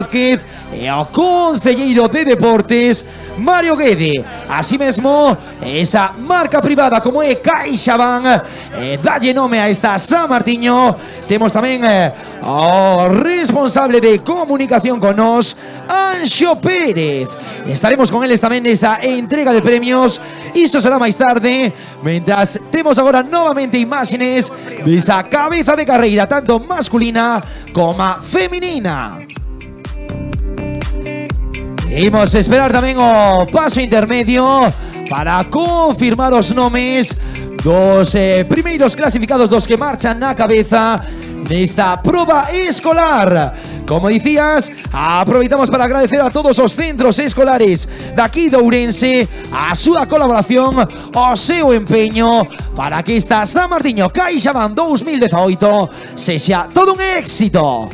Vázquez e o concelleiro de Deportes Mario Guede. Así mesmo, esa marca privada como é CaixaBank dalle nome a esta San Martiño. Temos tamén o responsable de comunicación con nos, Anxo Pérez. Estaremos con eles tamén nesa entrega de premios. Iso será máis tarde, mentras temos agora novamente imágenes desa cabeza de carreira tanto masculina como feminina. Imos esperar tamén o paso intermedio para confirmar os nomes dos primeiros clasificados dos que marchan na cabeza nesta proba escolar. Como dicías, aproveitamos para agradecer a todos os centros escolares daqui de Ourense a súa colaboración, o seu empeño para que esta San Martiño CaixaBank 2018 sexa todo un éxito.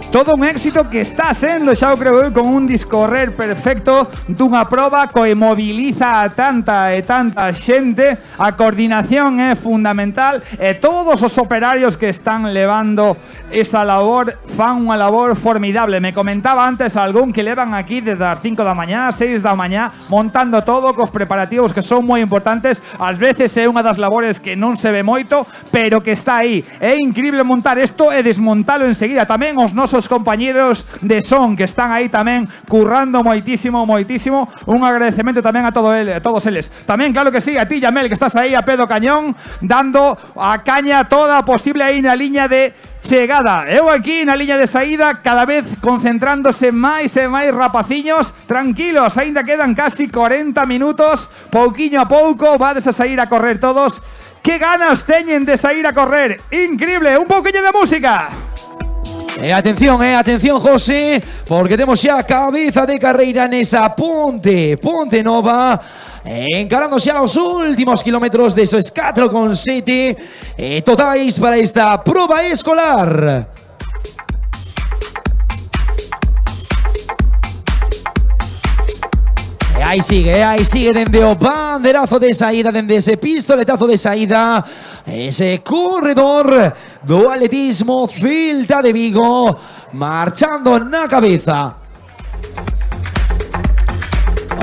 Todo un éxito que está sendo, xa o creo eu, con un discorrer perfecto dunha proba que mobiliza a tanta e tanta xente. A coordinación é fundamental e todos os operarios que están levando esa labor fan unha labor formidable. Me comentaba antes algún que levan aquí desde as 5 da mañá, 6 da mañá, montando todo cos preparativos que son moi importantes. Ás veces é unha das labores que non se ve moito, pero que está aí. É increíble montar isto e desmontalo enseguida. Tamén os nosos compañeros de son que están aí tamén currando moitísimo, moitísimo. Un agradecemento tamén a todos eles. Tamén, claro que sí, a ti, Yamel, que estás aí a pé do cañón, dando a caña toda posible aí na liña de chegada. Eu aquí na liña de saída, cada vez concentrándose máis e máis rapaciños. Tranquilos, aínda quedan casi 40 minutos. Pouquiño a pouco vades a sair a correr todos. Que ganas teñen de sair a correr. Increíble, un pouquiño de música. Atención, José, porque temos xa cabeza de carreira nesa Ponte Nova, encarando xa os últimos kilómetros desos 4,7 totais para esta proba escolar. Aí sigue dende o banderazo de saída, dende ese pistoletazo de saída, ese corredor do atletismo Celta de Vigo, marchando na cabeza.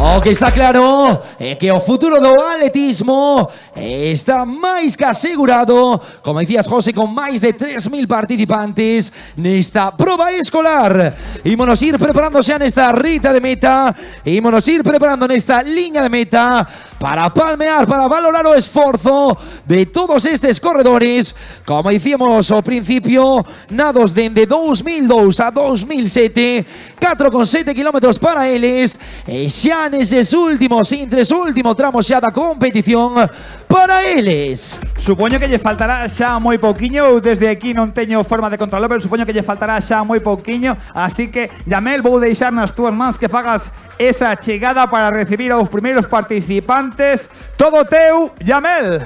O que está claro é que o futuro do atletismo está máis que asegurado, como dicías, José, con máis de 3.000 participantes nesta proba escolar. Ímonos ir preparando xa nesta rita de meta, ímonos ir preparando nesta liña de meta para palmear, para valorar o esforzo de todos estes corredores. Como dicíamos ao principio, nados dende 2002 a 2007, 4,7 kilómetros para eles, e xa neses últimos intres, último tramo xa da competición para eles. Supoño que lle faltará xa moi pouquiño. Eu desde aquí non teño forma de controlar, pero supoño que lle faltará xa moi pouquiño. Así que, Yamel, vou deixar nas túas mans que fagas esa chegada para recibir aos primeiros participantes. Todo teu, Yamel.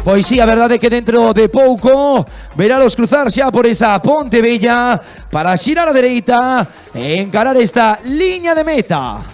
Pois sí, a verdade é que dentro de pouco veralos cruzar xa por esa Ponte Bella para xirar a dereita e encarar esta liña de meta.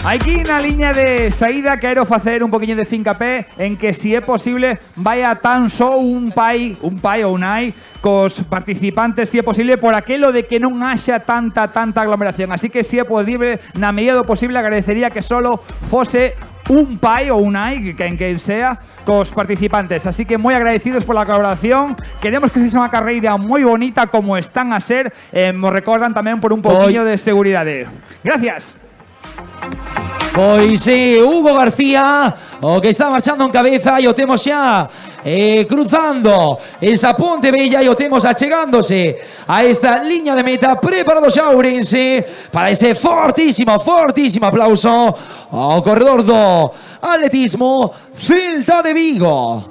Aquí na liña de saída quero facer un poquinho de fincapé en que, se é posible, vaya tan só un pai ou nai cos participantes, se é posible, por aquelo de que non haxa tanta aglomeración. Así que, se é posible, na medida do posible, agradecería que solo fose un pai ou un nai, quen sea, cos participantes. Así que moi agradecidos pola colaboración. Queremos que sexa unha carreira moi bonita como están a ser. Nos recordan tamén por un poquinho de seguridade. Gracias. Pois Hugo García, o que está marchando en cabeza, e o temos xa cruzando esa Ponte Bella, e o temos achegándose a esta liña de meta, preparado xa Ourense para ese fortísimo aplauso ao corredor do atletismo Celta de Vigo.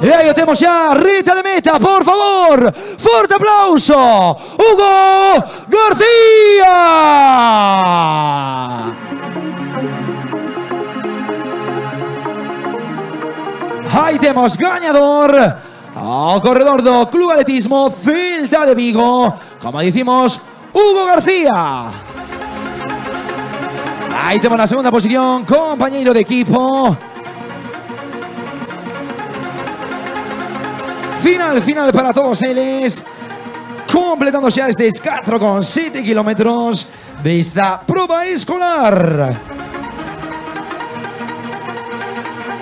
E aí o temos xa reta de meta, por favor. Forte aplauso. Hugo García. Aí temos gañador ao corredor do Club Atletismo Celta de Vigo, como dicimos, Hugo García. Aí temos na segunda posición, compañeiro de equipo. Final para todos eles, completando xa estes 4,7 kilómetros desta proba escolar.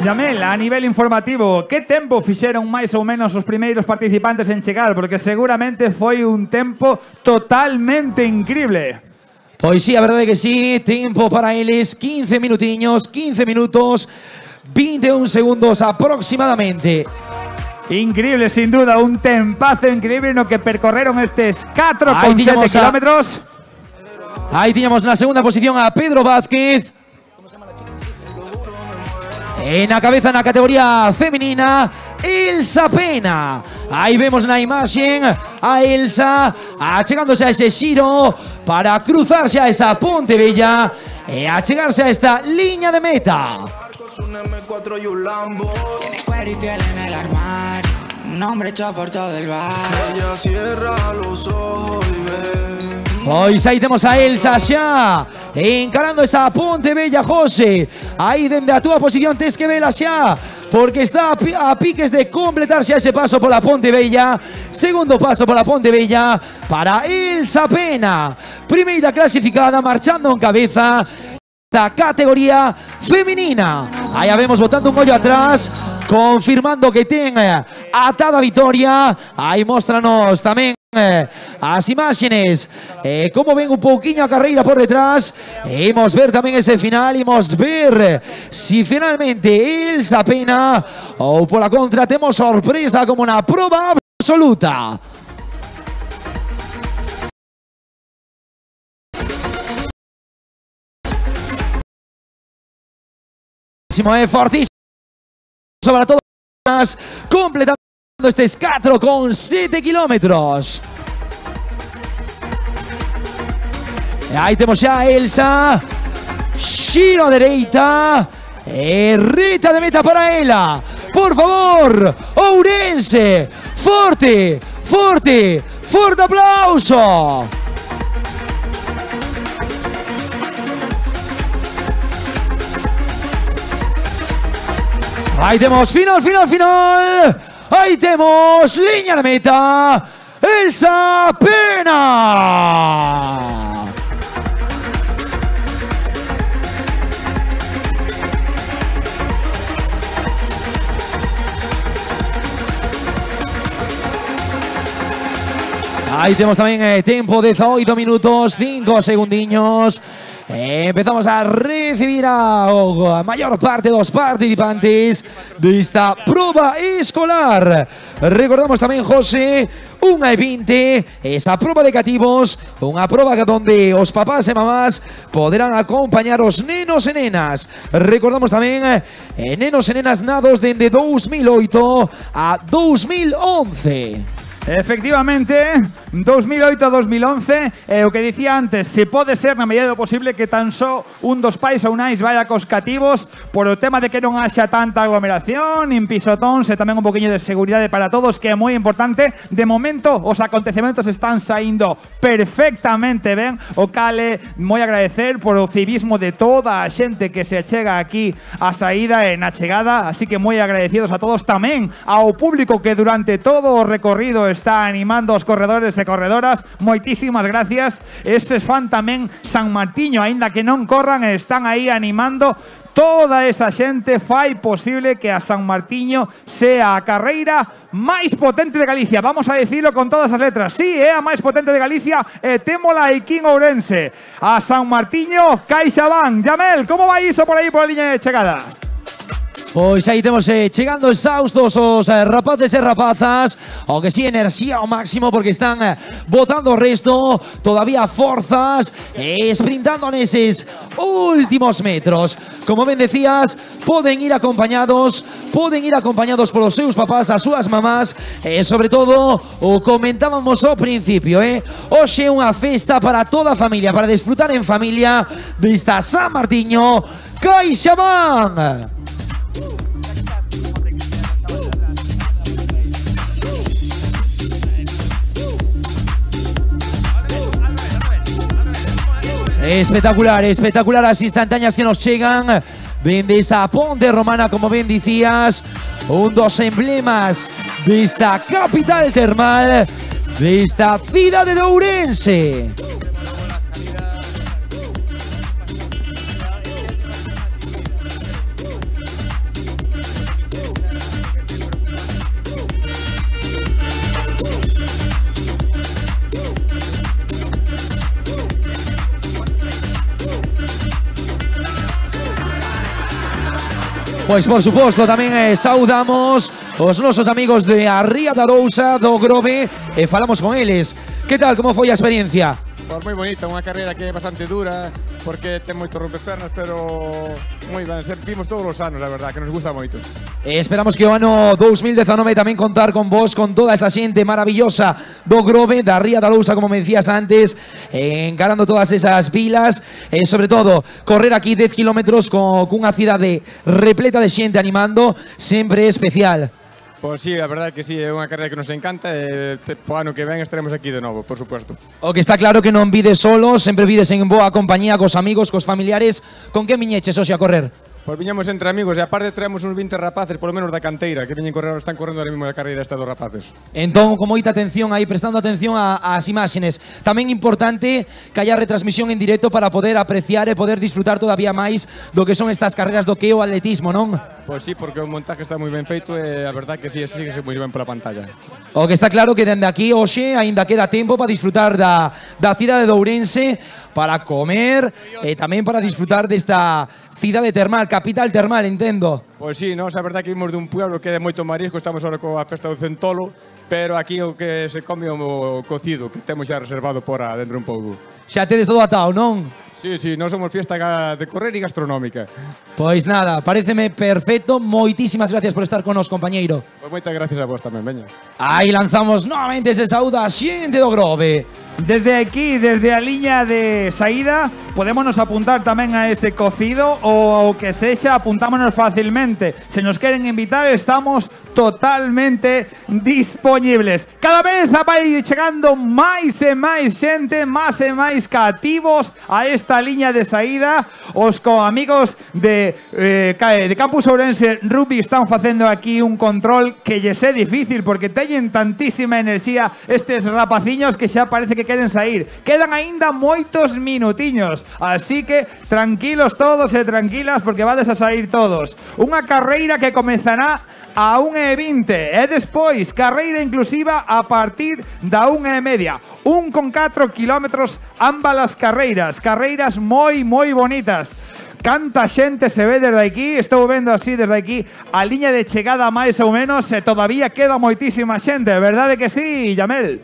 Yamel, a nivel informativo, que tempo fixeron máis ou menos os primeiros participantes en chegar? Porque seguramente foi un tempo totalmente increíble. Pois sí, a verdade que sí, tempo para eles, 15 minutiños, 15 minutos, 21 segundos aproximadamente. Increíble, sin duda, un tempazo increíble no que percorreron estes 4,7 kilómetros. Aí tiñamos na segunda posición a Pedro Vázquez. En a cabeza na categoría femenina, Elsa Pena. Aí vemos na imaxen a Elsa achegándose a ese xiro para cruzarse a esa Ponte Bella e achegarse a esta liña de meta. Tiene cuero y piel en el armario, un hombre hecho por todo el barrio. Ella cierra los ojos y ve. Pois aí temos a Elsa xa encarando esa Ponte Bella, José. Aí dende a túa posición tes que vela xa, porque está a piques de completarse ese paso pola Ponte Bella. Segundo paso pola Ponte Bella para Elsa Pena, primeira clasificada marchando en cabeza da categoría femenina. Aí a vemos botando un ollo atrás, confirmando que ten atada a vitoria. Aí móstranos tamén as imágenes, como ven un pouquiño a carreira por detrás. Imos ver tamén ese final, imos ver si finalmente Elsa Pena ou pola contra temos sorpresa como na proba absoluta. É fortísimo sobre todo, completando estes 4,7 kilómetros. E aí temos xa a Elsa, xiro a dereita e reta de meta para ela. Por favor, Ourense, forte, forte, forte aplauso. Aí temos final. Aí temos liña de meta. Elsa Pena. Aí temos tamén tempo, 18 minutos, 5 segundiños. Empezamos a recibir a maior parte dos participantes desta proba escolar. Recordamos tamén, José, 1:20, esa proba de cativos, unha proba donde os papás e mamás poderán acompañar os nenos e nenas. Recordamos tamén nenos e nenas nados dende 2008 a 2011. Efectivamente, 2008 a 2011, o que dicía antes, se pode ser na medida do posible que tan só un dos pais ou nais vaya cos cativos por o tema de que non haxa tanta aglomeración, nin pisotóns e tamén un poquinho de seguridade para todos, que é moi importante. De momento, os acontecementos están saindo perfectamente ben, o cale moi agradecer por o civismo de toda a xente que se achega aquí a saída e na chegada, así que moi agradecidos a todos, tamén ao público que durante todo o recorrido está animando os corredores e corredoras. Moitísimas gracias. Eses fan tamén San Martiño, aínda que non corran, están aí animando. Toda esa xente fai posible que a San Martiño sea a carreira máis potente de Galicia. Vamos a dicilo con todas as letras. Sí, é a máis potente de Galicia e témola aquí en Ourense. A San Martiño, CaixaBank. Yamel, como vai iso por aí por a liña de chegada? Pois aí temos chegando exhaustos os rapaces e rapazas, o que si enerxía ao máximo porque están botando o resto, todavía forzas e sprintando neses últimos metros. Como ben decías, poden ir acompañados polos seus papás, as súas mamás e sobre todo, o comentábamos ao principio, hoxe é unha festa para toda a familia, para desfrutar en familia desta San Martiño CaixaBank. Espectacular, espectacular as instantáneas que nos chegan dende esa Ponte Romana, como ben dicías, un dos emblemas desta capital termal, desta cidade de Ourense. Pois, por suposto, tamén saudamos os nosos amigos de Ría da Arousa, do Grove, e falamos con eles. Que tal, como foi a experiencia? Pois moi bonita, unha carreira que é bastante dura, porque ten moito rompepernas, pero moi ben, vimos todos os anos, a verdad, que nos gusta moito. Esperamos que o ano 2019 tamén contar con vos, con toda esa xente maravillosa do Grove, da Ría da Arousa, como me decías antes, encarando todas esas vilas, e sobre todo, correr aquí 10 kilómetros cunha cidade repleta de xente animando, sempre especial. Pois sí, a verdade que sí, é unha carreira que nos encanta e po ano que ven estaremos aquí de novo, por supuesto. O que está claro que non vides solo, sempre vides en boa compañía cos amigos, cos familiares. Con que viñeches hoxe a correr? Pois viñamos entre amigos e aparte traemos uns 20 rapaces, polo menos da canteira, que viñen correr, están correndo ahora mismo a carreira esta dos rapaces. Entón, con moita atención aí, prestando atención ás imaxes. Tamén importante que haya retransmisión en directo para poder apreciar e poder disfrutar todavía máis do que son estas carreras do que é o atletismo, non? Pois sí, porque o montaje está moi ben feito e a verdade que sí, ese sí que se moi ben pola pantalla. O que está claro que dende aquí hoxe aínda queda tempo para disfrutar da cidade de Ourense, para comer e tamén para disfrutar desta cidade termal, capital termal, entendo. Pois sí, nós a verdade que vimos dun pueblo que é moito marisco, estamos ahora coa festa do Centolo, pero aquí o que se come o cocido, que temos xa reservado por dentro un pouco. Xa tedes todo atado, non? Sí, sí, nós somos fiesta de correr e gastronómica. Pois nada, pareceme perfecto. Moitísimas gracias por estar con nos, compañeiro. Pois moitas gracias a vos tamén, veña. Aí lanzamos novamente ese saúdo a xente do Grove. Desde aquí, desde a liña de saída, podémonos apuntar tamén a ese cocido ou que sexa, apuntámonos facilmente. Se nos queren invitar, estamos totalmente disponibles. Cada vez vai chegando máis e máis xente, máis e máis cativos a esta liña de saída. Os amigos de Campus Ourense Rugby están facendo aquí un control que lles é difícil porque teñen tantísima enerxía estes rapaciños que xa parece que queren sair. Quedan aínda moitos minutiños, así que tranquilos todos e tranquilas porque vades a sair todos. Unha carreira que comezará a 1:20 e despois carreira inclusiva a partir da 1:30. 1,4 kilómetros ambas as carreiras moi bonitas. Canta xente se ve desde aquí, estou vendo así desde aquí a liña de chegada máis ou menos e todavía queda moitísima xente, verdade que sí, Yamel?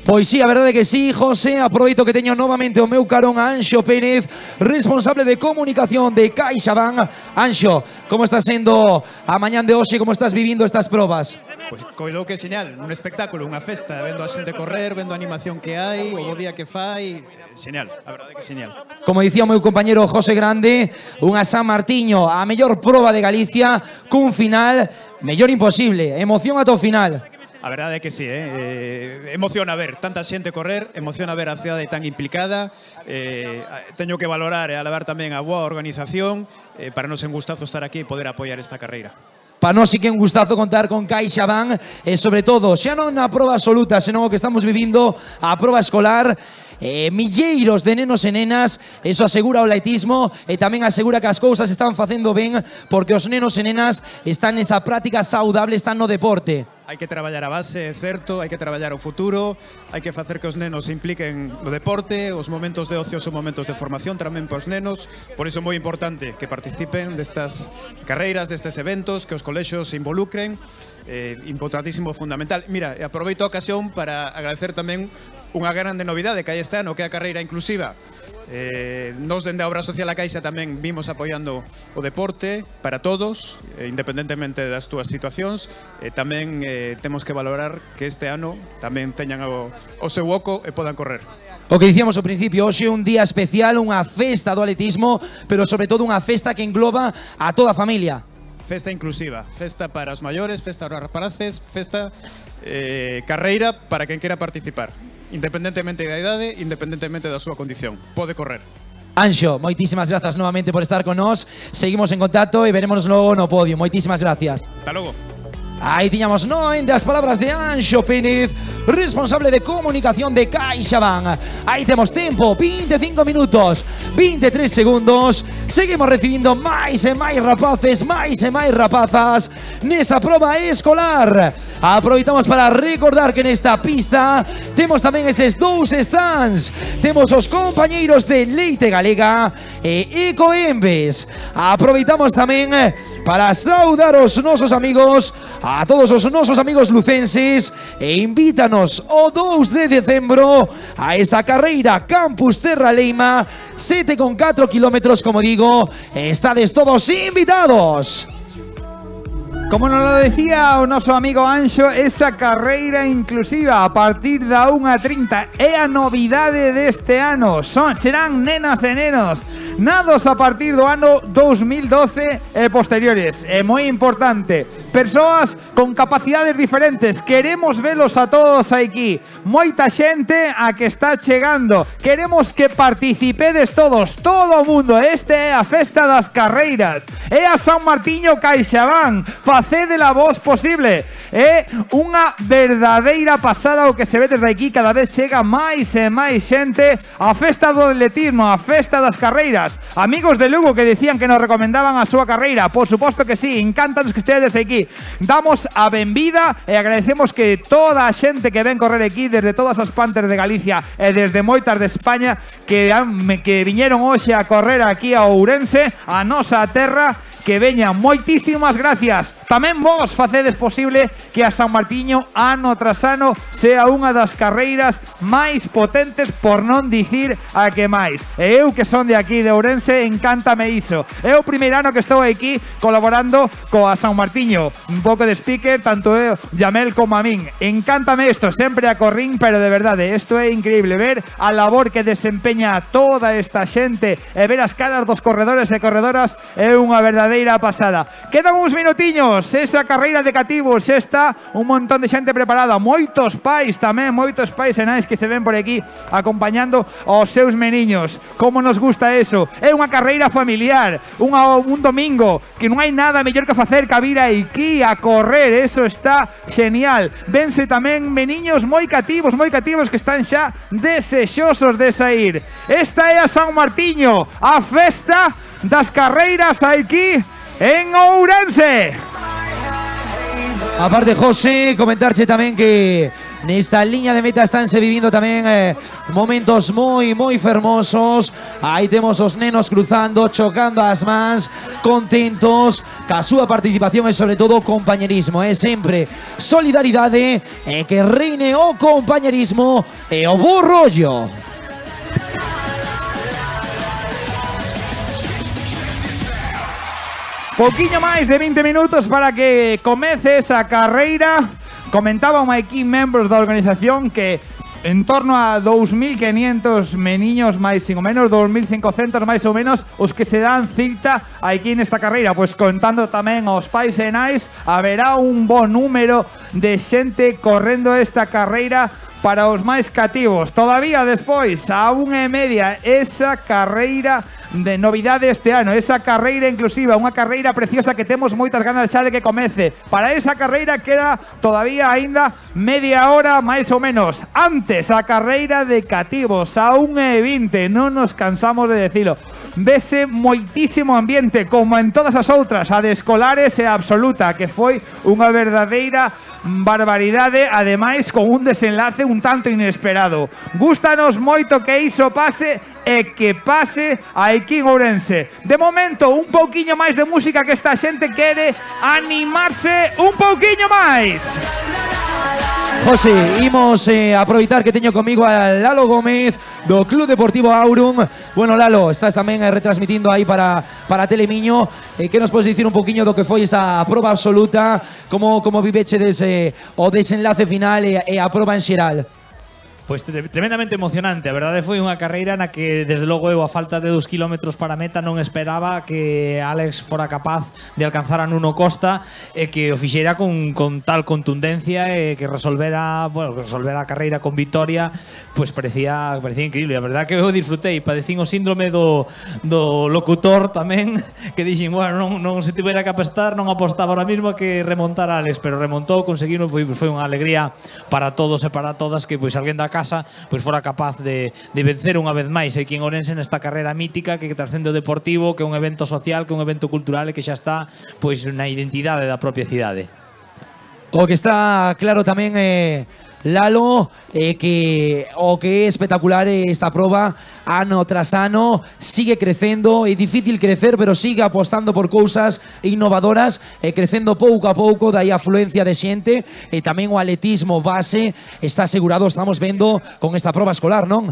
Pois sí, a verdade que sí, José. Aproveito que teño novamente o meu carón a Anxo Pérez, responsable de comunicación de CaixaBank. Anxo, como está sendo a mañán de hoxe, como estás vivindo estas probas? Pois coido que señal, un espectáculo, unha festa, vendo a xente correr, vendo a animación que hai, o bo día que fai, señal, a verdade que señal. Como dicía o meu compañero José Grande, unha San Martiño, a mellor proba de Galicia, cun final mellor imposible, emoción ata o final. A verdade é que sí, emociona ver tanta xente correr, emociona ver a cidade tan implicada, teño que valorar e alabar tamén a boa organización, para nos en gustazo estar aquí e poder apoiar esta carreira. Para nós sí que é un gustazo contar con CaixaBank e sobre todo, xa non na proba absoluta, senón o que estamos vivindo a proba escolar milleiros de nenos e nenas. Eso asegura o laitismo e tamén asegura que as cousas están facendo ben porque os nenos e nenas están nesa práctica saudable, están no deporte. Hai que traballar a base, é certo, hai que traballar o futuro, hai que facer que os nenos se impliquen no deporte, os momentos de ocio son momentos de formación tamén para os nenos, por iso é moi importante que participen destas carreiras, destes eventos, que os colexios se involucren, importantísimo, fundamental. Mira, aproveito a ocasión para agradecer tamén unha grande novidade que hai este ano, que é a carreira inclusiva. Nos dende a Obra Social a Caixa tamén vimos apoiando o deporte para todos, independentemente das túas situacións. Tamén temos que valorar que este ano tamén teñan o seu oco e podan correr. O que dicíamos ao principio, hoxe é un día especial, unha festa do atletismo, pero sobre todo unha festa que engloba a toda a familia. Festa inclusiva, festa para os maiores, festa para os rapaces, festa carreira para quen quera participar. Independentemente da idade, independentemente da súa condición. Pode correr. Anxo, moitísimas grazas novamente por estar con nós. Seguimos en contacto e verémonos logo no podio. Moitísimas gracias. Hasta logo. Aí tiñamos novamente as palabras de Anxo Pérez, responsable de comunicación de CaixaBank. Aí temos tempo, 25 minutos, 23 segundos. Seguimos recibindo máis e máis rapaces, máis e máis rapazas nesa proba escolar. Aproveitamos para recordar que nesta pista temos tamén eses dous stands. Temos os compañeiros de Leite Galega e Ecoembes. Aproveitamos tamén para saudar os nosos amigos, a todos os nosos amigos lucenses, e invítanos o 2 de decembro a esa carreira Campus Terra Leima, 7,4 kilómetros, como digo, estades todos invitados. Como nos lo decía o noso amigo Anxo, esa carreira inclusiva a partir da 1:30 é a novidade deste ano. Serán nenas e nenos nados a partir do ano 2012 e posteriores. É moi importante. Persoas con capacidades diferentes. Queremos velos a todos aquí. Moita xente a que está chegando. Queremos que participedes todos, todo o mundo. Este é a festa das carreiras. É a San Martiño CaixaBank. Facede la voz posible. É unha verdadeira pasada o que se ve desde aquí. Cada vez chega máis e máis xente. A festa do atletismo, a festa das carreiras. Amigos de Lugo que decían que nos recomendaban a súa carreira. Por suposto que sí, encántanos que estedes aquí. Damos a benvida e agradecemos que toda a xente que ven correr aquí desde todas as Panthers de Galicia e desde moitas de España que viñeron hoxe a correr aquí a Ourense, a nosa terra, que veñan. Moitísimas gracias. Tamén vos facedes posible que a San Martiño ano tras ano sea unha das carreiras máis potentes, por non dicir a que máis. E eu que son de aquí de Ourense, encántame iso. É o primeiro ano que estou aquí colaborando coa San Martiño. Un pouco de speaker, tanto eu, Yamel como a min. Encántame isto, sempre a corrín, pero de verdade, isto é increíble. Ver a labor que desempeña toda esta xente e ver as caras dos corredores e corredoras é unha verdadeira pasada. Quedan uns minutiños, esa carreira de cativos, está un montón de xente preparada, moitos pais tamén, moitos pais e nais que se ven por aquí acompañando aos seus meniños. Como nos gusta eso? É unha carreira familiar, un domingo, que non hai nada mellor que facer que vir aquí a correr, eso está genial. Vense tamén meniños moi cativos que están xa desexosos de sair. Esta é a San Martiño, a festa das carreiras aquí en Ourense. Aparte, José, comentarche tamén que nesta liña de meta estánse vivindo tamén momentos moi fermosos. Aí temos os nenos cruzando, chocando as mans, contentos ca súa participación e sobre todo compañerismo. É sempre solidaridade e que reine o compañerismo e o bo rollo. Poquinho máis de 20 minutos para que comece esa carreira. Comentaba un equipo membros da organización que en torno a 2.500 meniños máis ou menos, 2.500 máis ou menos os que se dan cita aquí nesta carreira. Pois contando tamén aos pais e nais, haberá un bo número de xente correndo esta carreira para os máis cativos. Todavía despois, a 1:30, esa carreira de novidade este ano, esa carreira inclusiva, unha carreira preciosa que temos moitas ganas xa de que comece. Para esa carreira queda todavía aínda media hora máis ou menos. Antes, a carreira de cativos a 1:20, non nos cansamos de decilo. Vese moitísimo ambiente, como en todas as outras, a de escolares e a absoluta, que foi unha verdadeira barbaridade, ademais con un desenlace un tanto inesperado. Gústanos moito que iso pase e que pase aquí en Ourense. De momento, un pouquiño máis de música, que esta xente quere animarse un pouquiño máis. José, imos aproveitar que teño comigo a Lalo Gómez do Club Deportivo Aurum. Bueno, Lalo, estás tamén retransmitindo aí para Telemiño. Que nos podes dicir un poquinho do que foi esa proba absoluta? Como vivechedes o desenlace final e a proba en xeral? Pois tremendamente emocionante. A verdade foi unha carreira na que, desde logo, eu a falta de 2 kilómetros para a meta non esperaba que Alex fora capaz de alcanzar a Nuno Costa e que o fixera con tal contundencia e que resolvera a carreira con vitoria. Pois parecía increíble. A verdade que eu disfrutei. Padecín o síndrome do locutor tamén, que dixen, bueno, non se tivera que apostar, non apostaba ahora mismo que remontar a Alex, pero remontou, conseguimos, foi unha alegría para todos e para todas que pois alguén da casa pois fora capaz de vencer unha vez máis aquí en Ourense nesta carreira mítica que trascende o deportivo, que é un evento social, que é un evento cultural e que xa está pois na identidade da propia cidade. O que está claro tamén Lalo, que o que é espectacular esta proba, ano tras ano sigue crecendo. É difícil crecer, pero sigue apostando por cousas innovadoras e crecendo pouco a pouco. Dai a afluencia de xente e tamén o atletismo base está asegurado, estamos vendo con esta proba escolar, non?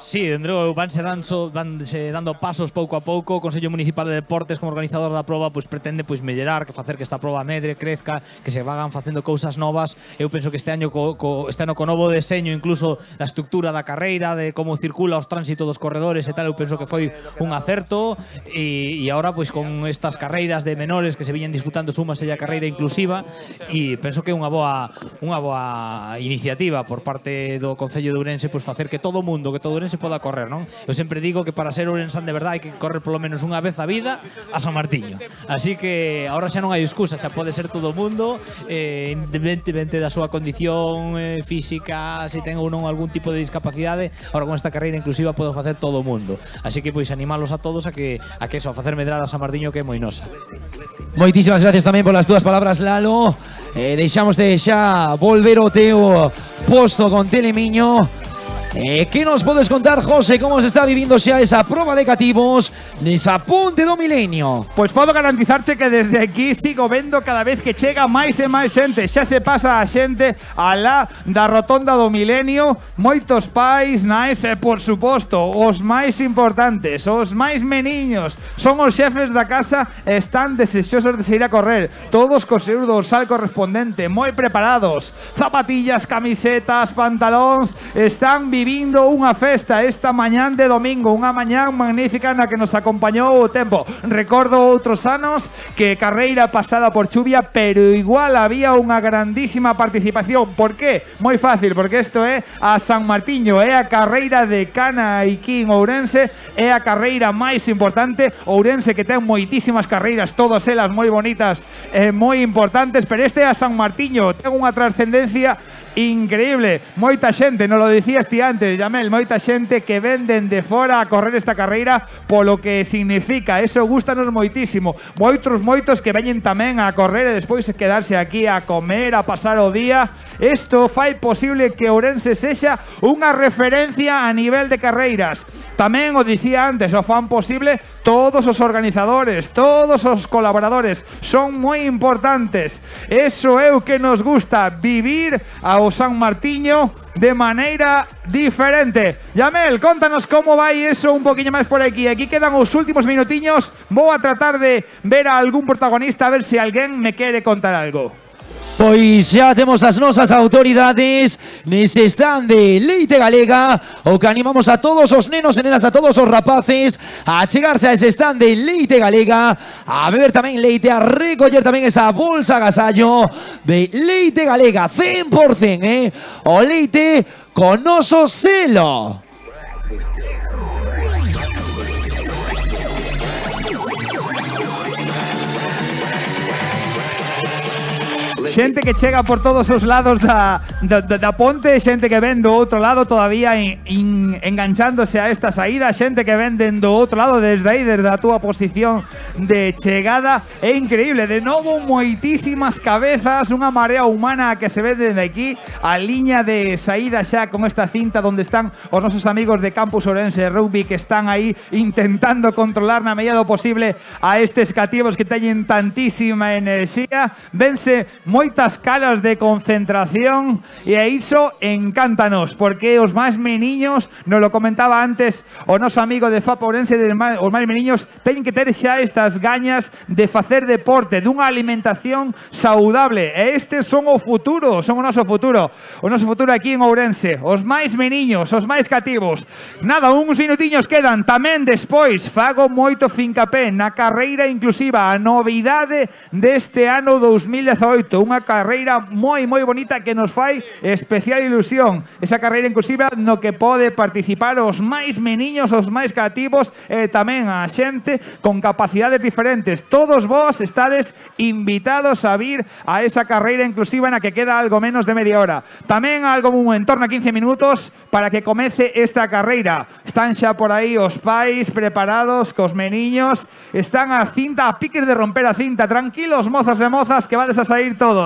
Sí, Andreu, vanse dando pasos pouco a pouco. O Consello Municipal de Deportes, como organizador da proba, pois pretende pois mellorar, que facer que esta proba medre, crezca, que se vagan facendo cousas novas. Eu penso que este ano co novo deseño incluso da estructura da carreira, de como circula os tránsitos dos corredores e tal, eu penso que foi un acerto. E agora pois con estas carreiras de menores que se viñen disputando, súmase a carreira inclusiva, e penso que é unha boa iniciativa por parte do Concello de Ourense, pois facer que todo o mundo, que todo Ourense se poda correr, non? Eu sempre digo que para ser ourensán de verdade hai que correr polo menos unha vez a vida a San Martiño. Así que agora xa non hai excusa, xa pode ser todo o mundo, independentemente da súa condición física, se ten ou non algún tipo de discapacidade. Agora con esta carreira inclusiva pode facer todo o mundo. Así que pois animalos a todos a que eso, a facer medrar a San Martiño, que é moi nosa. Moitísimas gracias tamén polas túas palabras, Lalo. Deixamos de xa volver ao teu posto con Telemiño. Que nos podes contar, José, como se está vivindo xa esa proba de cativos nesa Ponte do Milenio? Pois podo garantizarche que desde aquí sigo vendo cada vez que chega máis e máis xente. Xa se pasa a xente alá da rotonda do Milenio. Moitos pais, nais e, por suposto, os máis importantes, os máis meniños, son os xefes da casa e están desexosos de sair a correr. Todos co seu dorsal correspondente, moi preparados. Zapatillas, camisetas, pantalóns, están vivindo unha festa esta mañán de domingo, unha mañán magnífica na que nos acompañou o tempo. Recordo outros anos que carreira pasada por chuvia, pero igual había unha grandísima participación. Por qué? Moi fácil, porque isto é a San Martiño, é a carreira de cana aquí en Ourense, é a carreira máis importante. Ourense que ten moitísimas carreiras, todas elas moi bonitas e moi importantes, pero este é a San Martiño, ten unha trascendencia increíble. Moita xente, non lo dicías ti antes, Yamel, moita xente que venden de fora a correr esta carreira polo que significa. Eso gustanos moitísimo. Moitos que veñen tamén a correr e despois quedarse aquí a comer, a pasar o día. Isto fai posible que Ourense sexa unha referencia a nivel de carreiras. Tamén o dicía antes, o fan posible todos os organizadores, todos os colaboradores, son moi importantes. Eso é o que nos gusta, vivir ao San Martiño de maneira diferente. Yamel, contanos como vai eso un poquinho máis por aquí. Aquí quedan os últimos minutiños. Vou a tratar de ver a algún protagonista, a ver se alguén me quere contar algo. Pois xa temos as nosas autoridades nese stand de Leite Galega, o que animamos a todos os nenos e nenas, a todos os rapaces a chegarse a ese stand de Leite Galega, a beber tamén leite, a recoller tamén esa bolsa agasallo de Leite Galega 100%, o leite con noso selo. Xente que chega por todos os lados da ponte, xente que ven do outro lado todavía enganchándose a esta saída, xente que ven do outro lado desde aí, desde a túa posición de chegada. É increíble, de novo moitísimas cabezas, unha marea humana que se ve desde aquí, a liña de saída xa con esta cinta onde están os nosos amigos de Campus Ourense Rugby, que están aí intentando controlar na medida do posible a estes cativos que teñen tantísima enerxía. Vense moitas caras de concentración e a iso encántanos, porque os máis meniños, nos lo comentaba antes o noso amigo de FAP Ourense, os máis meniños teñen que ter xa estas gañas de facer deporte, dunha alimentación saudable, e estes son o futuro, son o noso futuro aquí en Ourense, os máis meniños, os máis cativos. Nada, uns minutiños quedan. Tamén despois fago moito fincapé na carreira inclusiva, a novidade deste ano 2018, unha carreira moi bonita que nos fai especial ilusión. Esa carreira inclusiva no que pode participar os máis meniños, os máis cativos e tamén a xente con capacidades diferentes. Todos vos estades invitados a vir a esa carreira inclusiva na que queda algo menos de media hora. Tamén algo en torno a 15 minutos para que comece esta carreira. Están xa por aí os pais preparados cos meniños. Están a cinta, a piques de romper a cinta. Tranquilos, mozas e mozas, que vades a sair todos.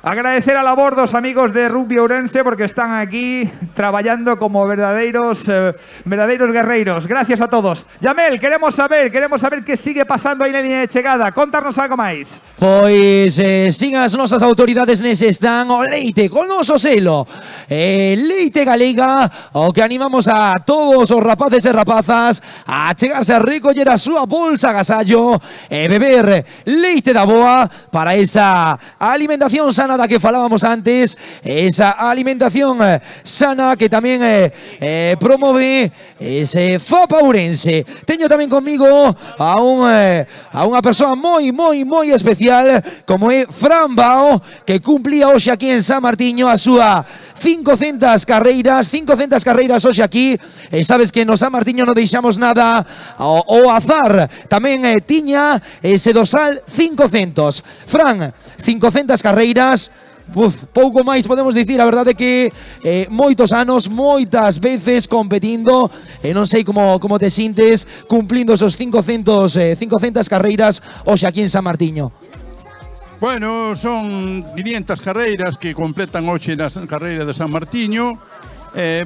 Agradecer a labor dos amigos de Rugby Ourense porque están aquí traballando como verdadeiros guerreiros. Gracias a todos. Yamel, queremos saber que sigue pasando aí na liña de chegada. Contarnos algo máis. Pois sigan as nosas autoridades nese stand o leite con noso selo. Leite Galega, o que animamos a todos os rapaces e rapazas a chegarse a recoller a súa bolsa agasallo e beber leite da boa para esa alimentación sana da que falábamos antes, esa alimentación sana que tamén promove ese FAP Ourense. Teño tamén comigo a unha persoa moi especial como é Fran Bao, que cumplía hoxe aquí en San Martiño a súa 500 carreiras hoxe aquí. Sabes que no San Martiño non deixamos nada ao azar. Tamén tiña ese dorsal 500. Fran, 500 carreiras. Pouco máis podemos dicir, a verdade que moitos anos, moitas veces competindo, non sei como te sintes cumplindo esos 500 carreiras hoxe aquí en San Martiño. Bueno, son 500 carreiras que completan hoxe na carreira de San Martiño.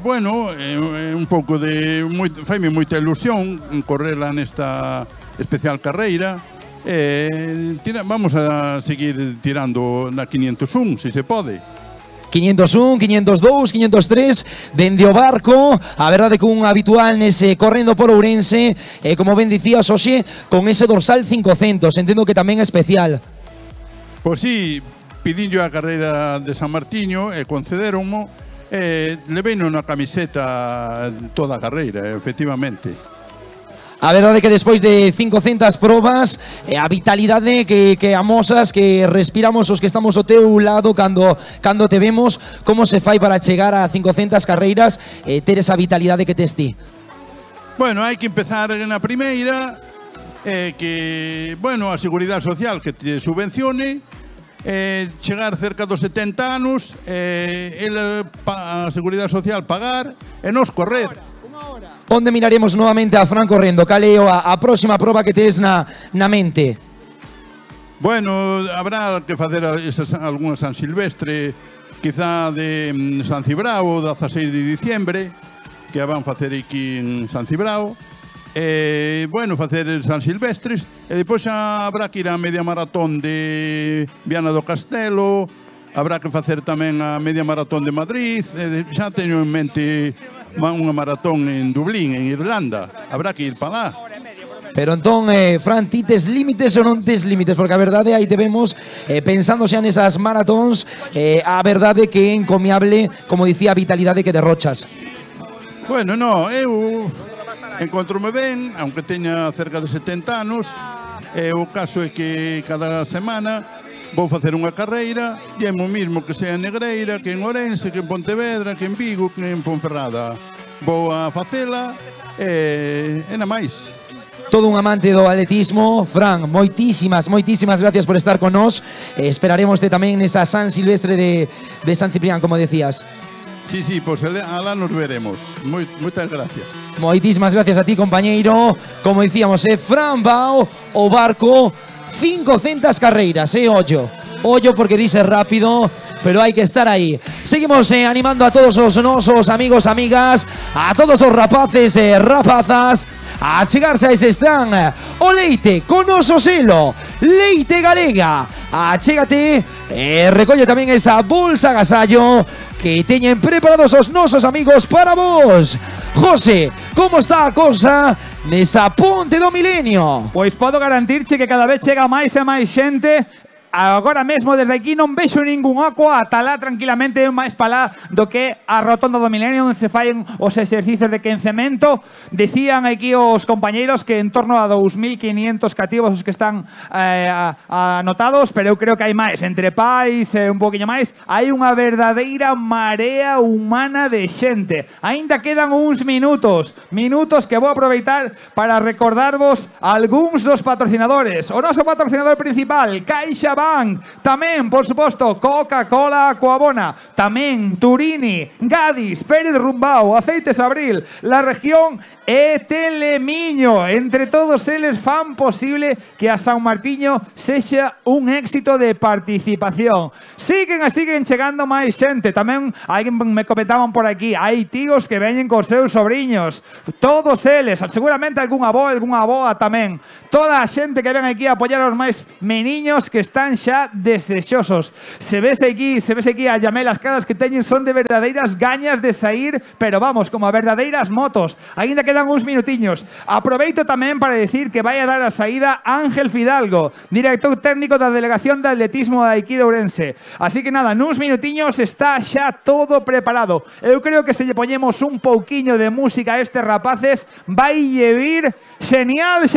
Bueno, un pouco de faime moita ilusión correrla nesta especial carreira. Vamos a seguir tirando na 501, se se pode. 501, 502, 503, dende o barco, a verdade que un habitual nese correndo por Ourense, como ben dicías hoxe, con ese dorsal 500, entendo que tamén é especial. Pois sí, pidinho a carreira de San Martiño e concederonmo, levei na camiseta toda a carreira, efectivamente. A verdade que despois de 500 probas, a vitalidade que amosas, que respiramos os que estamos ao teu lado cando te vemos, como se fai para chegar a 500 carreiras e ter esa vitalidade que tes ti? Bueno, hai que empezar na primeira, que, bueno, a Seguridade Social que te subvencione, chegar cerca dos 70 anos, a Seguridade Social pagar e nos correr. Onde miraremos novamente a Fran correndo? Cal é a próxima proba que tes na mente? Bueno, habrá que facer algunha San Silvestre, quizá de San Cibrao, 16 de diciembre, que a van facer aquí en San Cibrao. Bueno, facer San Silvestres, e depois habrá que ir a media maratón de Viana do Castelo, habrá que facer tamén a media maratón de Madrid, xa teño en mente unha maratón en Dublín, en Irlanda, habrá que ir para lá. Pero entón, Fran, ti tes límites ou non tes límites? Porque a verdade aí te vemos pensando xa nesas maratóns, a verdade que é encomiable, como dicía, a vitalidade que derrochas. Bueno, no, eu encontro-me ben, aunque teña cerca de 70 anos. O caso é que cada semana vou facer unha carreira e é o mismo que sea en Negreira, que en Ourense, que en Pontevedra, que en Vigo, que en Ponferrada. Vou a facela e na máis. Todo un amante do atletismo. Fran, moitísimas gracias por estar con nós. Esperaremos tamén nesa San Silvestre de San Ciprián, como decías. Sí, pois alá nos veremos. Moitas gracias. Moitísimas gracias a ti, compañeiro. Como dicíamos, Fran Bao, o barco, 500 carreiras, ollo porque dice rápido, pero hai que estar aí. Seguimos animando a todos os nosos amigos, amigas, a todos os rapaces e rapazas a chegarse a ese stand. O leite con oso selo, Leite Galega. Achégate e recolle tamén esa bolsa agasallo que teñen preparados os nosos amigos para vos. José, como está a cosa nesa Ponte do Milenio? Pois podo garantirche que cada vez chega máis e máis xente. Agora mesmo desde aquí non vexo ningún oco, ata lá tranquilamente máis para lá do que a Rotonda do Milenio, onde se fallen os exercicios de quencemento. Decían aquí os compañeiros que en torno a 2.500 cativos os que están anotados, pero eu creo que hai máis, entre pais e un poquinho máis. Hai unha verdadeira marea humana de xente. Aínda quedan uns minutos que vou aproveitar para recordarvos algúns dos patrocinadores. O noso patrocinador principal, CaixaBank. Tamén, por suposto, Coca-Cola Coabona. Tamén Turini, Gadis, Pérez Rumbao, Aceites Abril, La Región e Telemiño. Entre todos eles fan posible que a San Martiño sexa un éxito de participación. Siguen chegando máis xente. Tamén alguén me comentaban por aquí, hai tíos que veñen cos seus sobriños. Todos eles, seguramente algún avó, algunha avoa tamén. Toda a xente que ven aquí a apoiar aos máis meniños que están xa desexosos. Se ves aquí a llamé, as caras que teñen son de verdadeiras gañas de sair, pero vamos, como a verdadeiras motos. Ainda quedan uns minutiños. Aproveito tamén para decir que vai a dar a saída Ángel Fidalgo, director técnico da Delegación de Atletismo da Aquí de Ourense. Así que nada, nuns minutiños está xa todo preparado. Eu creo que se lle poñemos un pouquiño de música a estes rapaces, vai lle vir xenial.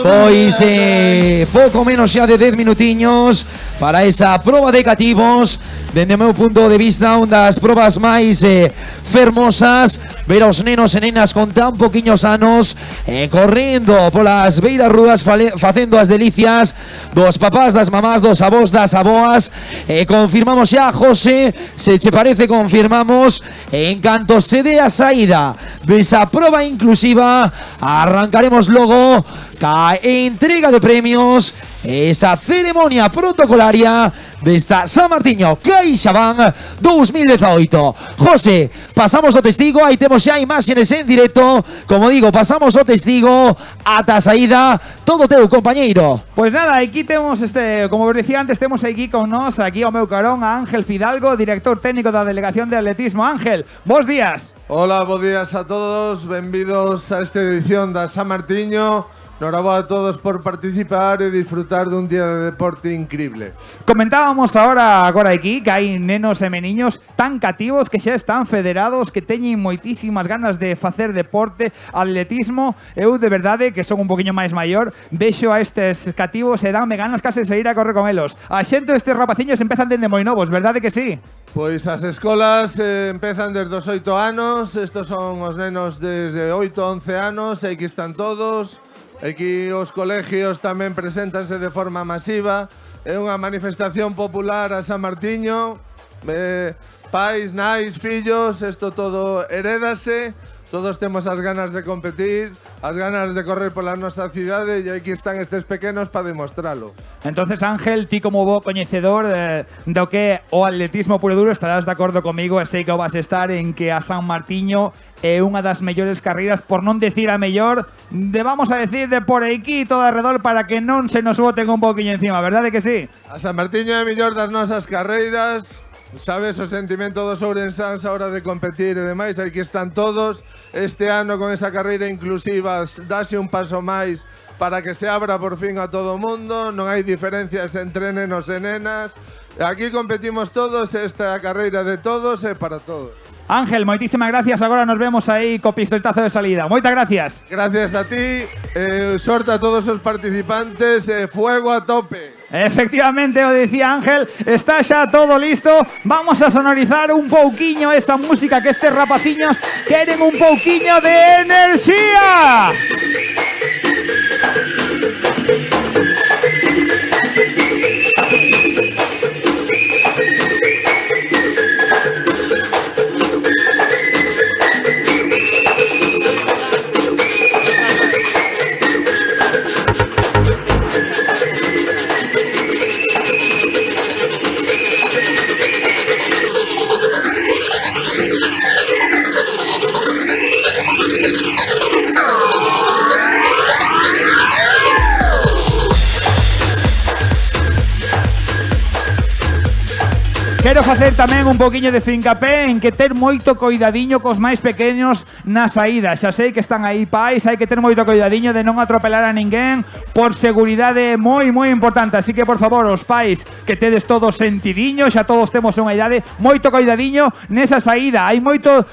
Pois pouco menos xa de 10 minutiños para esa proba de cativos. Dende o meu punto de vista, unha das probas máis fermosas, ver aos nenos e nenas con tan poquiños anos correndo polas beiras rúas, facendo as delicias dos papás, das mamás, dos avós, das aboas. Confirmamos xa, José, se che parece, confirmamos. En canto se dé a saída desa proba inclusiva, arrancaremos logo ca entrega de premios, esa ceremonia protocolaria desta San Martiño CaixaBank 2018. José, pasamos o testigo, aí temos xa imaxes en directo. Como digo, pasamos o testigo ata a saída. Todo teu, compañeiro. Pois nada, aquí temos como vos decía antes, temos aquí con nós, aquí ao meu carón, a Ángel Fidalgo, director técnico da Delegación de Atletismo. Ángel, bos días. Hola, bos días a todos, benvidos a esta edición da San Martiño. Noraboa a todos por participar e disfrutar dun día de deporte increíble. Comentábamos agora aquí que hai nenos e meniños tan cativos que xa están federados, que teñen moitísimas ganas de facer deporte, atletismo. Eu, de verdade, que son un poquinho máis maior, vexo a estes cativos e danme ganas case de sair a correr con elos. A xente destes rapaciños empezan dende moi novos, verdade que sí? Pois as escolas empezan desde os 8 anos, estos son os nenos desde 8 a 11 anos, e aquí están todos. Aquí os colegios tamén preséntanse de forma masiva. É unha manifestación popular a San Martiño. Pais, nais, fillos, isto todo herédase todos temos as ganas de competir, as ganas de correr pola nosa cidade e aquí están estes pequenos para demostralo. Entonces, Ángel, ti como bo coñecedor do que o atletismo puro e duro estarás de acordo comigo e sei que o vas estar en que a San Martiño é unha das mellores carreiras, por non decir a mellor, vamos a decir de por aquí todo alrededor para que non se nos boten un poquinho encima, verdade que sí? A San Martiño é a mellor das nosas carreiras. Sabes o sentimento dos ourensáns a hora de competir e demais, aquí están todos. Este ano con esa carreira inclusiva dáse un paso máis para que se abra por fin a todo o mundo, non hai diferencias entre nenos e nenas. Aquí competimos todos, esta é a carreira de todos e para todos. Ángel, moitísimas gracias, agora nos vemos aí co pistoletazo de salida. Moitas gracias. Gracias a ti, sorte a todos os participantes, fuego a tope. Efectivamente, o decía Ángel, está xa todo listo. Vamos a sonorizar un pouquiño esa música que estes rapaciños queren un pouquiño de enerxía. Quero facer tamén un poquinho de fincapé en que ter moito coidadiño cos máis pequenos na saída. Xa sei que están aí pais, hai que ter moito coidadiño de non atropelar a ninguén por seguridade moi importante. Así que, por favor, os pais que tedes todos sentidiños, xa todos temos unha idade, moito coidadiño nesa saída. Hai moito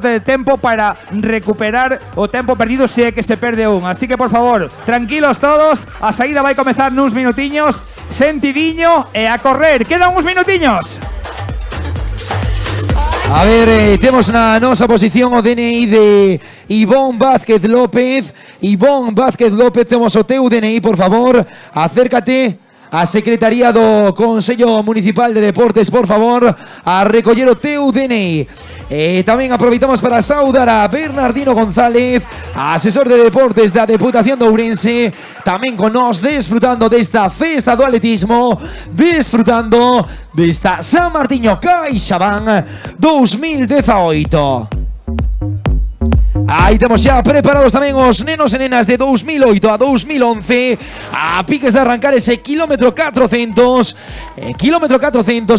de tempo para recuperar o tempo perdido se é que se perde un. Así que, por favor, tranquilos todos, a saída vai comezar nuns minutiños, sentidiño e a correr. Quedan uns minutiños. A ver, temos na nosa posición o DNI de Ivón Vázquez López. Ivón Vázquez López, temos o teu DNI, por favor. Acércate a Secretaría do Consello Municipal de Deportes, por favor, a recoller o teu DNI. Tamén aproveitamos para saudar a Bernardino González, asesor de deportes da Deputación de Ourense, tamén con nós desfrutando desta festa do atletismo, desfrutando desta San Martiño CaixaBank 2018. Aí temos xa preparados tamén os nenos e nenas de 2008 a 2011 a piques de arrancar ese kilómetro 400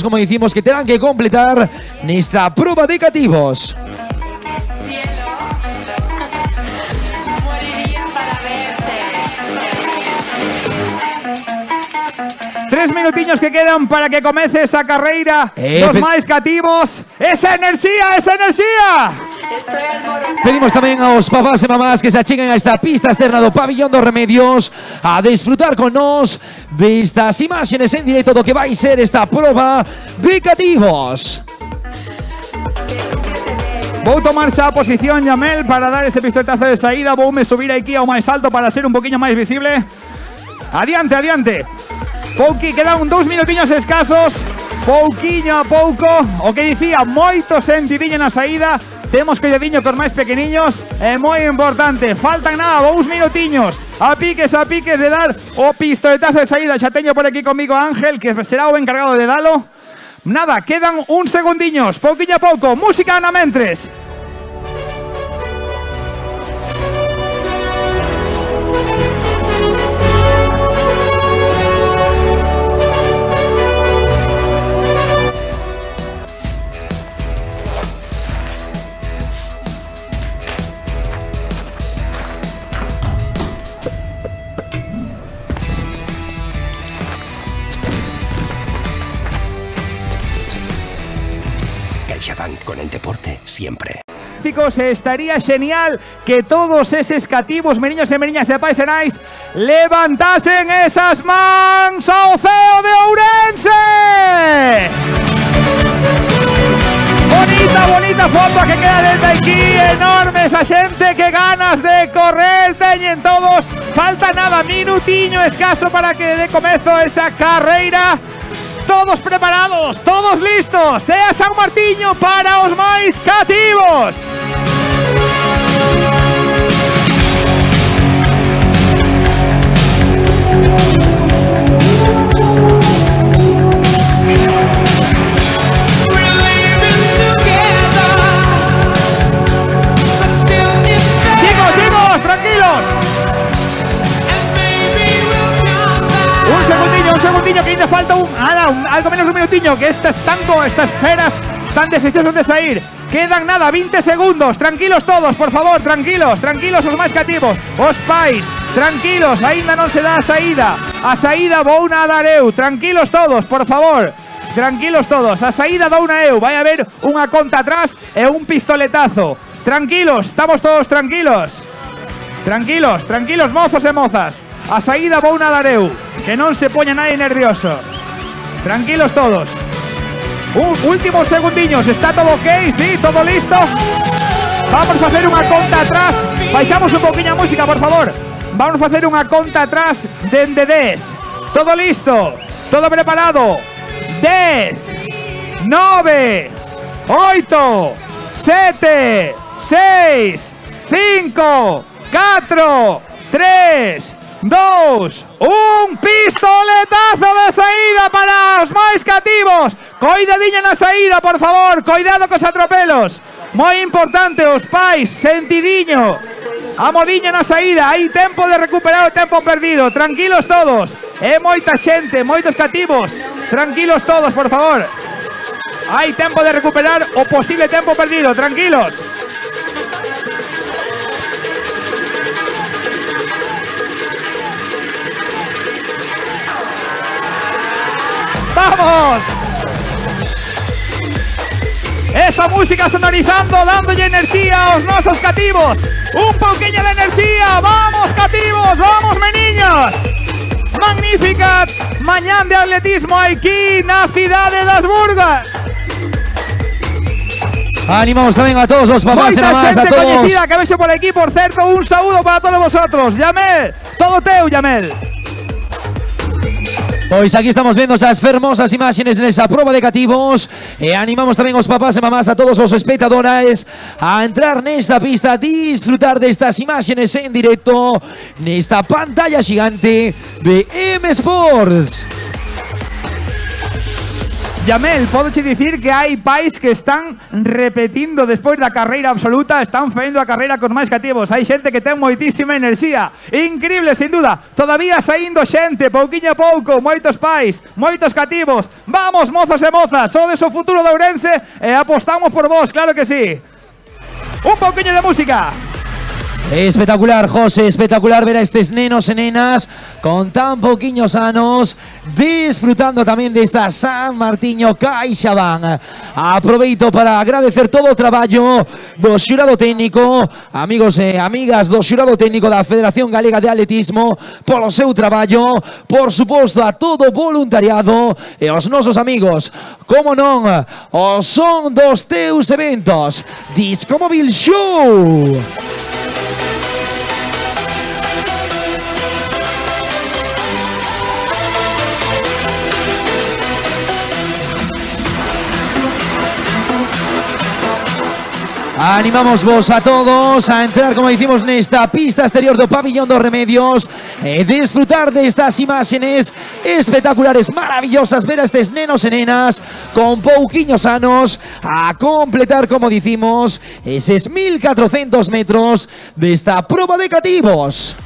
como dicimos que terán que completar nesta proba de cativos. 3 minutiños que quedan para que comece esa carreira dos máis cativos. ¡Esa enerxía, esa enerxía! Pedimos tamén aos papás e mamás que se acheguen a esta pista externa do Pabillón dos Remedios a desfrutar con nós destas imaxes en directo do que vai ser esta proba de cativos. Vou tomar xa a posición, Yamel, para dar ese pistoletazo de saída. Voume subir aquí ao máis alto para ser un poquinho máis visible. Adiante, adiante. Pouqui, quedan 2 minutiños escasos. Pouquiño a pouco. O que dicía, moito sentidiño na saída. Temos cuidadiño cos máis pequeniños. É moi importante. Faltan nada, 2 minutiños. A piques de dar o pistoletazo de saída. Xa teño por aquí comigo a Ángel, que será o encargado de dalo. Nada, quedan 1 segundiños. Pouquiño a pouco. Música na mentres. CaixaBank, con el deporte siempre. Chicos, estaría genial que todos esos cativos, meniños e meniñas e pais e nais, levantasen esas mans ao ceo de Ourense. Bonita foto que queda desde aquí. Enorme esa xente, que ganas de correr teñen todos. Falta nada, minutiño escaso para que dé comezo esa carreira. Todos preparados, todos listos. Sea San Martiño para os máis cativos. cariño, que estas esferas están desechosas de salir. Quedan nada, 20 segundos. Tranquilos todos, por favor, tranquilos os máis cativos. Os pais, tranquilos, aínda non se dá a saída. A saída vou na dar eu. Tranquilos todos, por favor. Tranquilos todos, a saída dou na eu. Vai haber unha conta atrás e un pistoletazo. Tranquilos, estamos todos tranquilos. Tranquilos, mozos e mozas. A saída vou na dar eu. Que non se poña nadie nervioso. Tranquilos todos. Últimos segundiños, está todo ok, sí, todo listo. Vamos a hacer unha conta atrás. Baixamos un poquinho a música, por favor. Vamos a hacer unha conta atrás dende 10. Todo listo, todo preparado. 10, 9, 8, 7, 6, 5, 4, 3, 2, un pistoletazo de saída para os máis cativos. Coidadiña na saída, por favor. Coidado cos atropelos. Moi importante, os pais, sentidiño. A modiña na saída. Hai tempo de recuperar o tempo perdido. Tranquilos todos. É moita xente, moitos cativos. Tranquilos todos, por favor. Hai tempo de recuperar o posible tempo perdido. Tranquilos. ¡Vamos! Esa música sonorizando, dándolle enerxía aos nosos cativos. Un pouquiño de enerxía. Vamos, cativos, vamos, meniños. Magnífica mañán de atletismo aquí na cidade das Burgas. Animamos tamén a todos os papás e mamás, a xente todos. coñecida que vexe por aquí, por certo, un saúdo para todos vosotros. Yamel, todo teu, Yamel. Pois aquí estamos vendo esas fermosas imágenes nesa proba de cativos e animamos tamén os papás e mamás, a todos os espectadores a entrar nesta pista, a disfrutar destas imágenes en directo nesta pantalla xigante de M Sports. Yamel, podoche dicir que hai pais que están repetindo despois da carreira absoluta, están facendo a carreira con máis cativos. Hai xente que ten moitísima enerxía. Increíble, sin duda. Todavía saindo xente, pouquiño a pouco, moitos pais, moitos cativos. Vamos, mozos e mozas, sodes o futuro de Ourense e apostamos por vos, claro que sí. Un pouquiño de música. Espectacular, José, espectacular ver a estes nenos e nenas con tan poquiños anos disfrutando tamén desta San Martiño CaixaBank. Aproveito para agradecer todo o traballo do xurado técnico, amigos e amigas do xurado técnico da Federación Galega de Atletismo, polo seu traballo, por suposto a todo o voluntariado e aos nosos amigos, como non, o son dos teus eventos, Discomóvil Show. Animamos vos a todos a entrar, como dicimos, nesta pista exterior do Pabillón dos Remedios e disfrutar destas imágenes espectaculares, maravillosas, ver a estes nenos e nenas con pouquiños anos a completar, como dicimos, eses 1400 metros desta proba de cativos.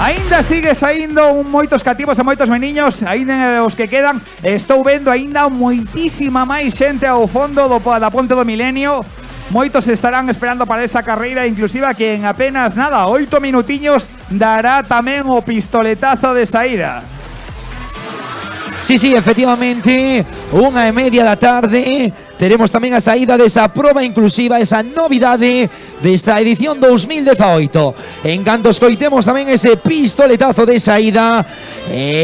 Ainda sigue saindo moitos cativos e moitos meniños, ainda os que quedan. Estou vendo ainda moitísima máis xente ao fondo da Ponte do Milenio. Moitos estarán esperando para esa carreira inclusiva que en apenas nada, 8 minutiños dará tamén o pistoletazo de saída. Sí, efectivamente, 1:30 da tarde teremos tamén a saída desa proba inclusiva, esa novidade desta edición 2018. En canto escoitemos tamén ese pistoletazo de saída,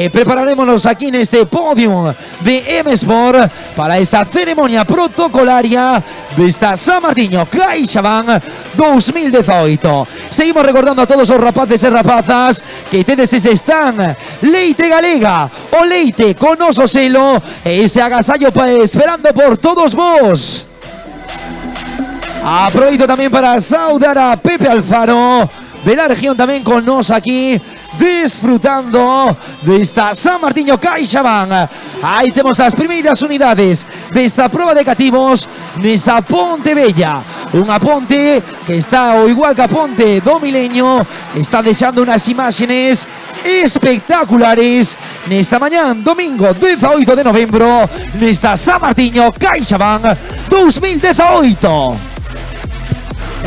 preparámonos aquí neste podium de M Sport para esa ceremonia protocolaria desta San Martiño CaixaBank 2018. Seguimos recordando a todos os rapaces e rapazas que tedes ese stand Leite Galega, o leite con noso selo e ese agasallo esperando por todos vos. Aproveito tamén para saudar a Pepe Alfaro de la región tamén con nos aquí disfrutando desta San Martiño CaixaBank. Aí temos as primeiras unidades desta proba de cativos nesa Ponte Bella, unha ponte que está ao igual que a Ponte do Milenio, está deixando unhas imágenes espectaculares nesta mañán domingo 18 de novembro nesta San Martiño CaixaBank 2018.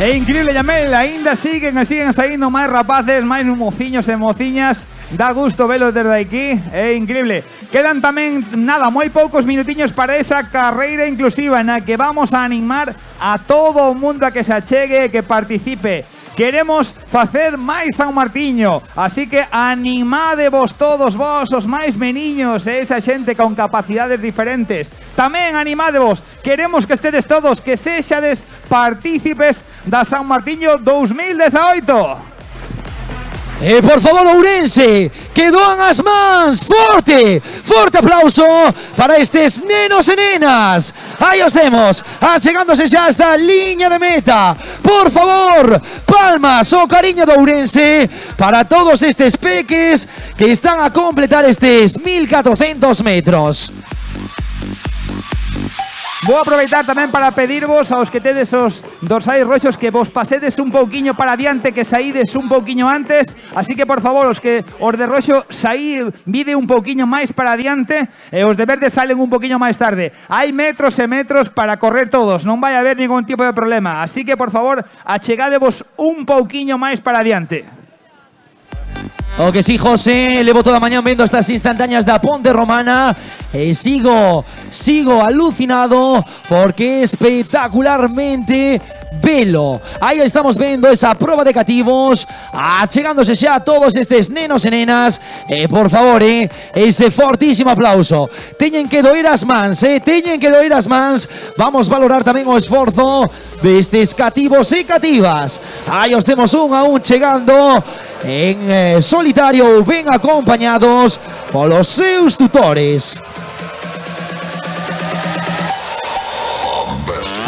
É increíble, Yamel, aínda siguen saindo máis rapaces, máis mociños e mociñas. Dá gusto velos desde aquí, é increíble. Quedan tamén, nada, moi poucos minutiños para esa carreira inclusiva na que vamos a animar a todo o mundo a que se achegue e que participe. Queremos facer máis San Martiño, así que animadevos todos vos, os máis meniños e esa xente con capacidades diferentes. Tamén animadevos, queremos que estedes todos, que sexades partícipes da San Martiño 2018. Por favor, Ourense, que doan as mans. Forte aplauso para estes nenos e nenas. Aí os temos, achegándose xa esta liña de meta. Por favor, palmas o cariño do Ourense para todos estes peques que están a completar estes 1400 metros. Vou aproveitar tamén para pedirvos aos que tedes os dorsais roxos que vos pasedes un pouquiño para adiante, que saídes un pouquiño antes, así que por favor, os de roxo vide un pouquiño máis para adiante e os de verde salen un pouquiño máis tarde. Hai metros e metros para correr todos, non vai haber ningún tipo de problema, así que por favor, achegadevos un pouquiño máis para adiante. O que sí, José, levo toda a mañán vendo estas instantáneas da Ponte Romana e sigo alucinado porque espectacularmente velo. Aí estamos vendo esa proba de cativos, achegándose xa a todos estes nenos e nenas. Por favor, ese fortísimo aplauso. Teñen que doer as mans, teñen que doer as mans. Vamos valorar tamén o esforzo destes cativos e cativas. Aí os temos un a un chegando en solitario, ben acompañados polos seus tutores.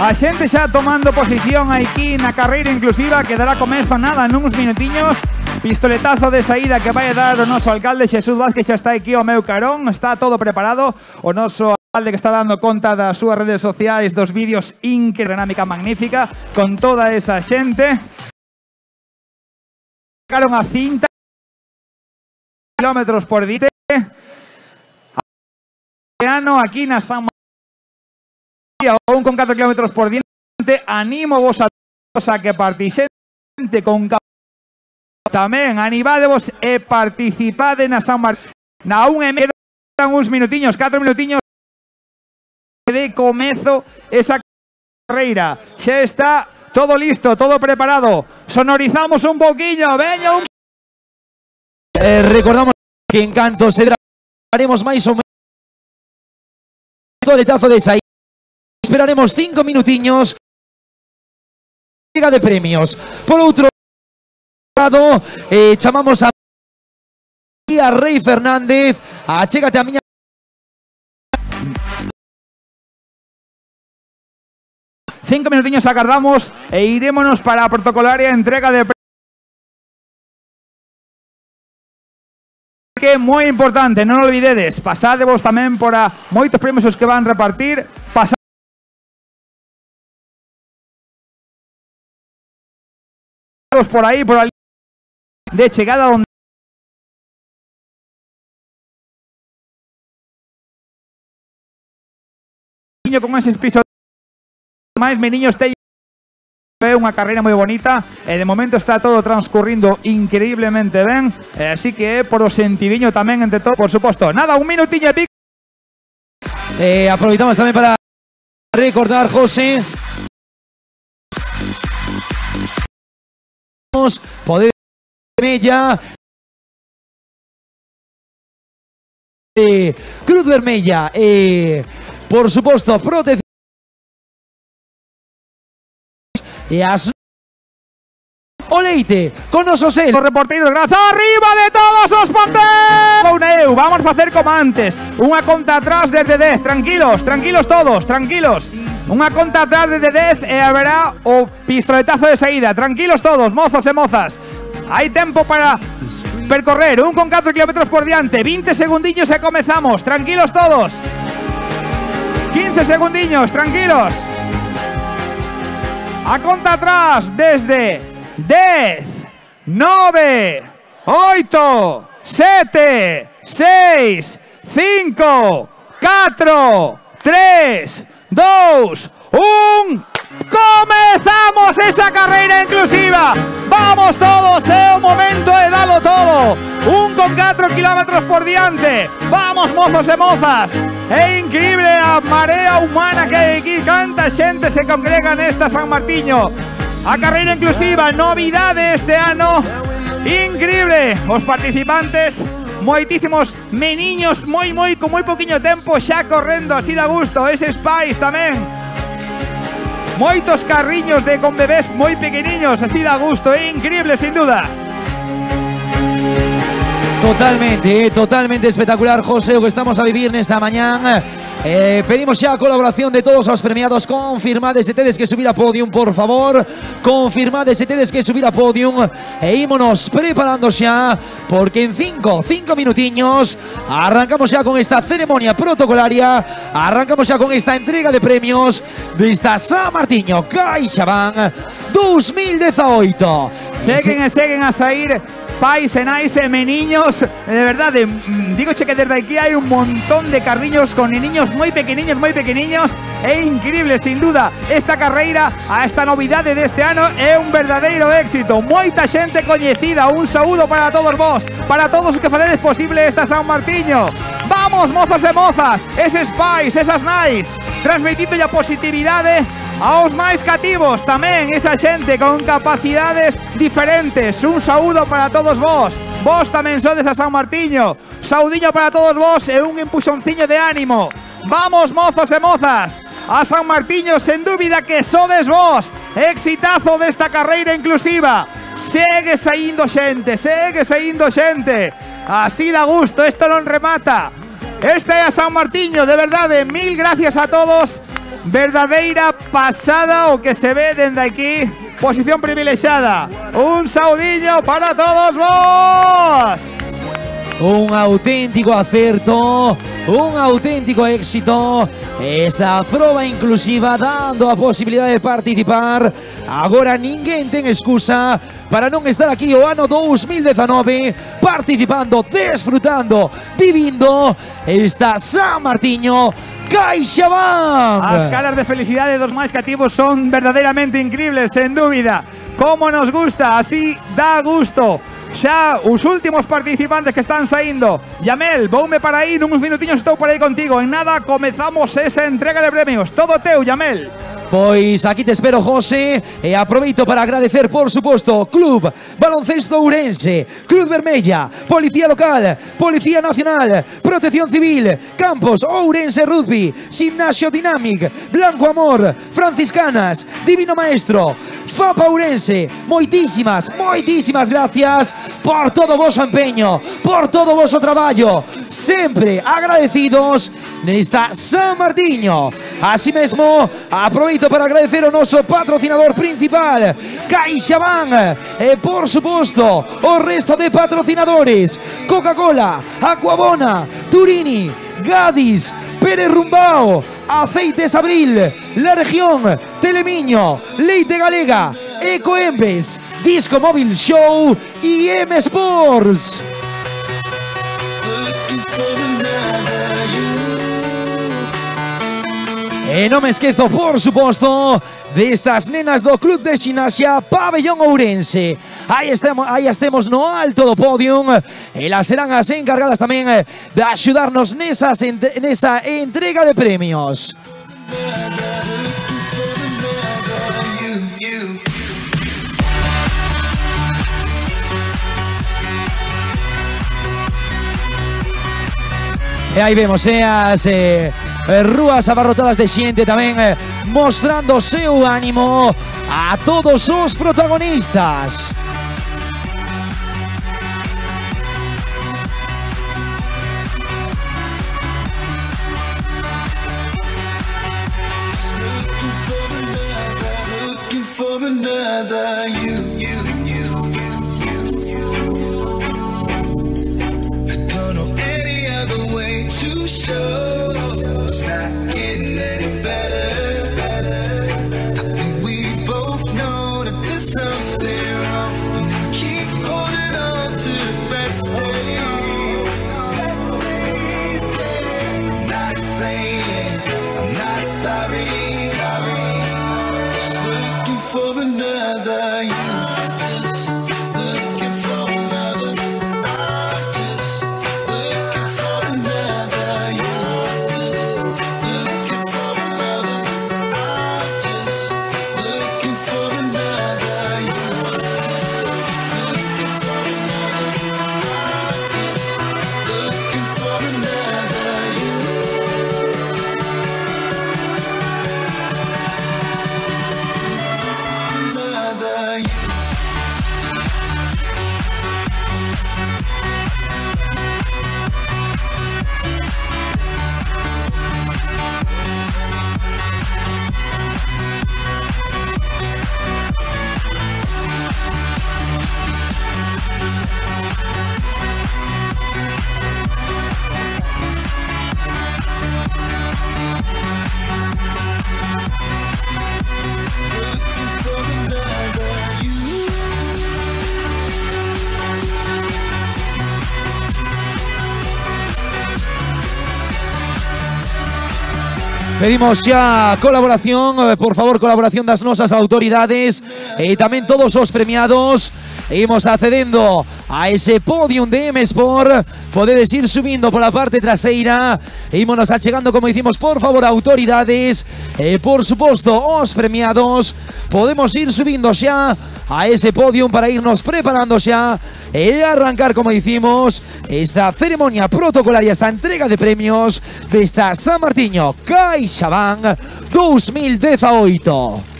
A xente xa tomando posición aquí na carreira inclusiva que dará comezo nada nuns minutiños. Pistoletazo de saída que vai dar o noso alcalde Xesús Vázquez, xa está aquí ao meu carón, está todo preparado. O noso alcalde que está dando conta das súas redes sociais, dos vídeos dinámica magnífica, con toda esa xente. Sacaron a cinta kilómetros por día. Aquí na San Martiño, aún con 4 kilómetros por diante, animo vos a todos a que participade con tamén, animadevos e participade na San Martiño. Na 1:30 quedan uns minutiños, 4 minutiños de comezo esa carreira. Xa está todo listo, todo preparado. Sonorizamos un poquinho, veña un... Recordamos que en canto se daremos máis ou menos pistoletazo de saída. Esperaremos 5 minutiños de premios. Por outro lado, chamamos a Rey Fernández. Achégate a miña 5 minutiños agardamos e irémonos para a protocolaria entrega de que é moi importante, non olvidedes, pasadevos tamén por a moitos premios os que van repartir, pasadevos por aí, por a de chegada onde con eses pisos máis meniños teñen unha carreira moi bonita e de momento está todo transcurrindo increíblemente ben, así que por o sentidiño tamén entre todo, por suposto. Nada, un minutiño e pico. Aproveitamos tamén para recordar, José, poder Mella, Cruz Vermella, por suposto, protección e as o leite con nosos os reporteros. Grazas arriba de todos os ponteus. Vamos a facer como antes, unha conta atrás desde 10. Tranquilos todos, tranquilos. Unha conta atrás desde 10 e haberá o pistoletazo de saída. Tranquilos todos, mozos e mozas. Hai tempo para percorrer, 1,4 kilómetros por diante, 20 segundiños e comezamos. Tranquilos todos. 15 segundiños, tranquilos. A conta atrás desde 10, 9, 8, 7, 6, 5, 4, 3, 2, 1... ¡Comenzamos esa carrera inclusiva! ¡Vamos todos! ¡Es un momento de darlo todo! 1,4 kilómetros por diante. ¡Vamos, mozos e mozas! É increíble a marea humana que hai aquí. Canta xente se congrega nesta San Martiño. A carreira inclusiva, novidade este ano. Increíble! Os participantes, moitísimos meniños, con moi poquinho tempo xa correndo, así da gusto. Ese Spice tamén. Moitos carriños con bebés moi pequeniños, así da gusto, é increíble sin duda. Totalmente espectacular, José, o que estamos a vivir nesta mañán. Pedimos xa a colaboración de todos os premiados. Confirmades se tedes que subir a podium, por favor. Confirmades se tedes que subir a podium. E ímonos preparando xa, porque en 5 minutiños arrancamos xa con esta ceremonia protocolaria. Arrancamos xa con esta entrega de premios desta San Martiño CaixaBank 2018. Seguen a sair pais e nais e meniños. De verdade, digo che que desde aquí hai un montón de carriños con niños moi pequeniños. É increíble, sin duda. Esta carreira, a esta novidade deste ano, é un verdadeiro éxito. Moita xente coñecida. Un saúdo para todos vos, para todos os que facedes posible esta San Martiño. Vamos, mozos e mozas, eses pais, esas nais, transmitindo a positividade aos máis cativos, tamén esa xente con capacidades diferentes. Un saúdo para todos vos. Vos tamén sodes a San Martiño. Saudiño para todos vos e un empuxonciño de ánimo. Vamos, mozos e mozas. A San Martiño, sen dúbida que sodes vos. Exitazo desta carreira inclusiva. Segue saindo xente. Así da gusto, isto non remata. Esta é a San Martiño, de verdade. Mil gracias a todos. Verdadeira pasada o que se ve dende aquí. Posición privilexiada. Un saudiño para todos vos. Un auténtico acerto, un auténtico éxito. Esta proba inclusiva dando a posibilidade de participar. Agora ninguén ten excusa para non estar aquí o ano 2019 participando, desfrutando, vivindo esta San Martiño CaixaBank. As caras de felicidade dos máis cativos son verdadeiramente increíbles, sen dúbida. Como nos gusta, así dá gusto. Xa os últimos participantes que están saindo. Yamel, voume para aí, nuns minutiños estou por aí contigo. En nada comezamos esa entrega de premios. Todo teu, Yamel. Pois aquí te espero, José, e aproveito para agradecer, por suposto, Club Baloncesto Ourense, Cruz Vermella, Policía Local, Policía Nacional, Protección Civil, Campos Ourense Rugby, Gimnasio Dynamic, Blanco Amor, Franciscanas, Divino Maestro, FAPA Ourense. Moitísimas gracias por todo o voso empeño, por todo o voso traballo. Sempre agradecidos nesta San Martiño. Así mesmo, aproveito para agradecer ao noso patrocinador principal, CaixaBank, e por suposto o resto de patrocinadores: Coca-Cola, Aquabona, Turini, Gadis, Pérez Rumbao, Aceites Abril, La Región, Telemiño, Leite Galega, Ecoembes, Disco Móvil Show y M Sports. E non me esquezo, por suposto, destas nenas do Club de Ximnasia Pabellón Ourense. Aí estemos no alto do podium. Elas serán as encargadas tamén de axudarnos nesa entrega de premios. E aí vemos as rúas abarrotadas de xente tamén mostrando o seu ánimo a todos os protagonistas. It's not getting any better. I think we both know that there's something wrong. Pedimos xa colaboración, por favor, colaboración das nosas autoridades e tamén todos os premiados. Imos accedendo a ese podium de M-Sport. Podedes ir subindo pola parte traseira. Ímonos achegando, como dicimos, por favor, autoridades. E, por suposto, os premiados. Podemos ir subindo xa a ese podium para irnos preparando xa e arrancar, como dicimos, esta ceremonia protocolaria, esta entrega de premios desta San Martiño CaixaBank 2018.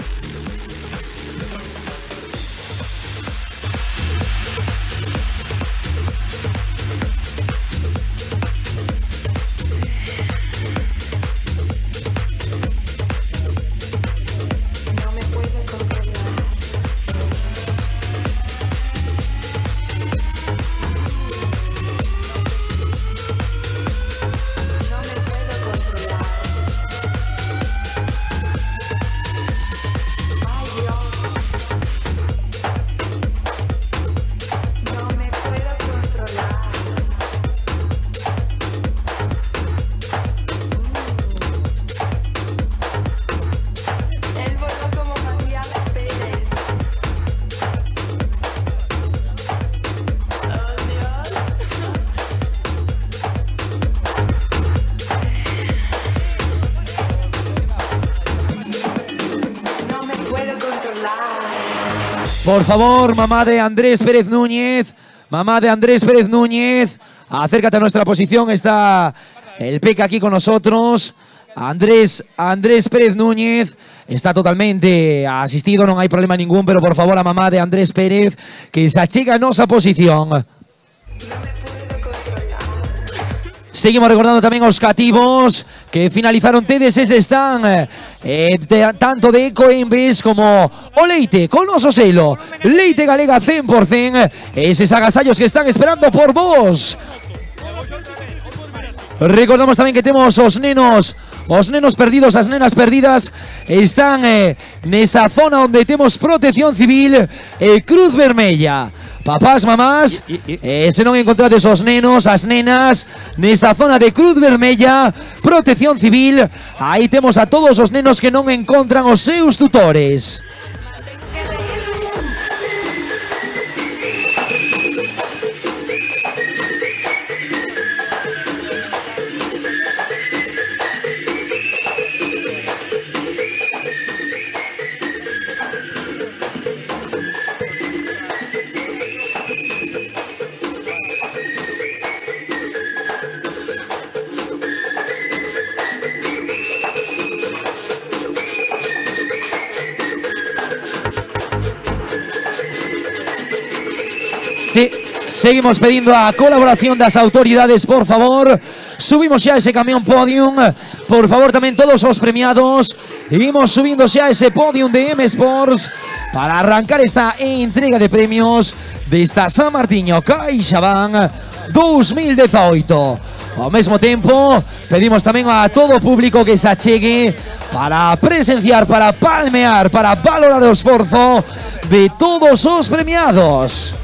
Por favor, mamá de Andrés Pérez Núñez, acércate a nuestra posición, está el Peca aquí con nosotros. Andrés Pérez Núñez está totalmente asistido, non hai problema ningún, pero por favor a mamá de Andrés Pérez que se achega a nosa posición. Seguimos recordando tamén aos cativos que finalizaron TDS están tanto de Ecoembes como o leite con noso selo Leite Galega 100%, eses agasallos que están esperando por vos. Recordamos tamén que temos os nenos perdidos, as nenas perdidas están nesa zona onde temos Protección Civil e Cruz Vermella. Papás, mamás, se non encontrades os nenos, as nenas, nesa zona de Cruz Vermella, Protección Civil, aí temos a todos os nenos que non encontran os seus tutores. Seguimos pedindo a colaboración das autoridades, por favor. Subimos xa ese camión podium. Por favor, tamén todos os premiados. Imos subindo xa ese podium de M-Sports para arrancar esta entrega de premios desta San Martiño CaixaBank 2018. Ao mesmo tempo, pedimos tamén a todo o público que se achegue para presenciar, para palmear, para valorar o esforzo de todos os premiados.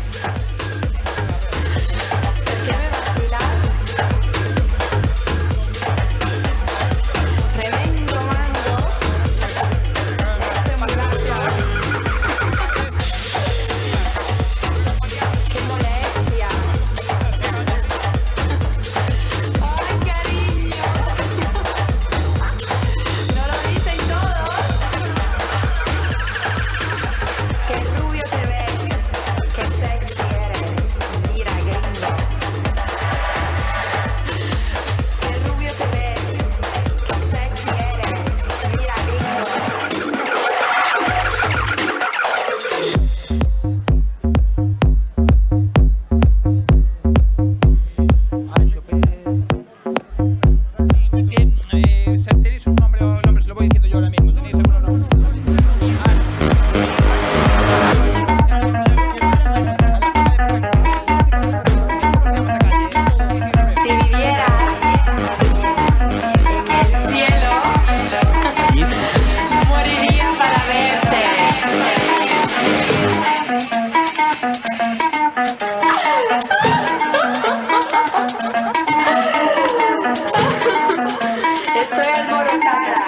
Estoy alborotada.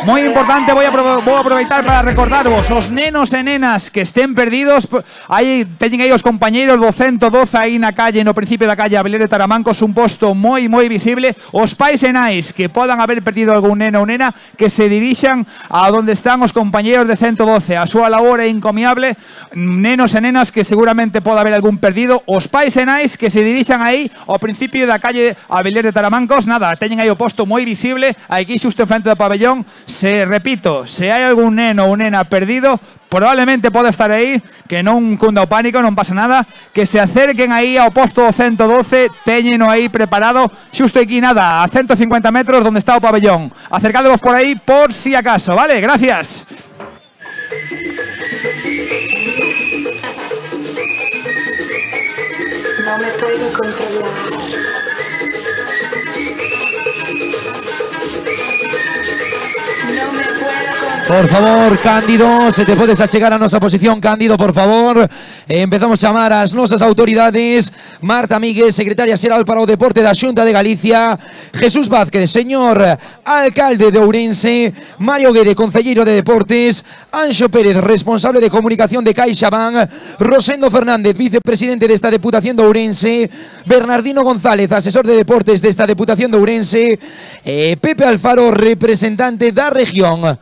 Moi importante, vou aproveitar para recordarvos os nenos e nenas que estén perdidos. Aí teñen aí os compañeiros do 112 aí na calle, no principio da calle Abeler de Taramancos, un posto moi visible. Os pais e nais que podan haber perdido algún neno ou nena, que se dirixan a onde están os compañeiros de 112. A súa labor é encomiable. Nenos e nenas que seguramente pode haber algún perdido. Os pais e nais que se dirixan aí ao principio da calle Abeler de Taramancos. Nada, teñen aí o posto moi visible, aquí xusto en frente do pabellón. Repito, se hai algún neno ou nena perdido, probablemente pode estar aí, que non cunda o pánico, non pasa nada, que se acerquen aí ao posto 112, teñeno aí preparado, xusto aquí nada, a 150 metros donde está o pabellón. Acercádevos por aí por si acaso, vale? Gracias. No me puedo controlar. Por favor, Cándido, se te podes achegar a nosa posición, Cándido, por favor. Empezamos a chamar as nosas autoridades. Marta Míguez, secretaria xeral para o Deporte da Xunta de Galicia. Jesús Vázquez, señor alcalde de Ourense. Mario Guede, concelleiro de Deportes. Anxo Pérez, responsable de comunicación de CaixaBank. Rosendo Fernández, vicepresidente desta Deputación de Ourense. Bernardino González, asesor de Deportes desta Deputación de Ourense. Pepe Alfaro, representante da región.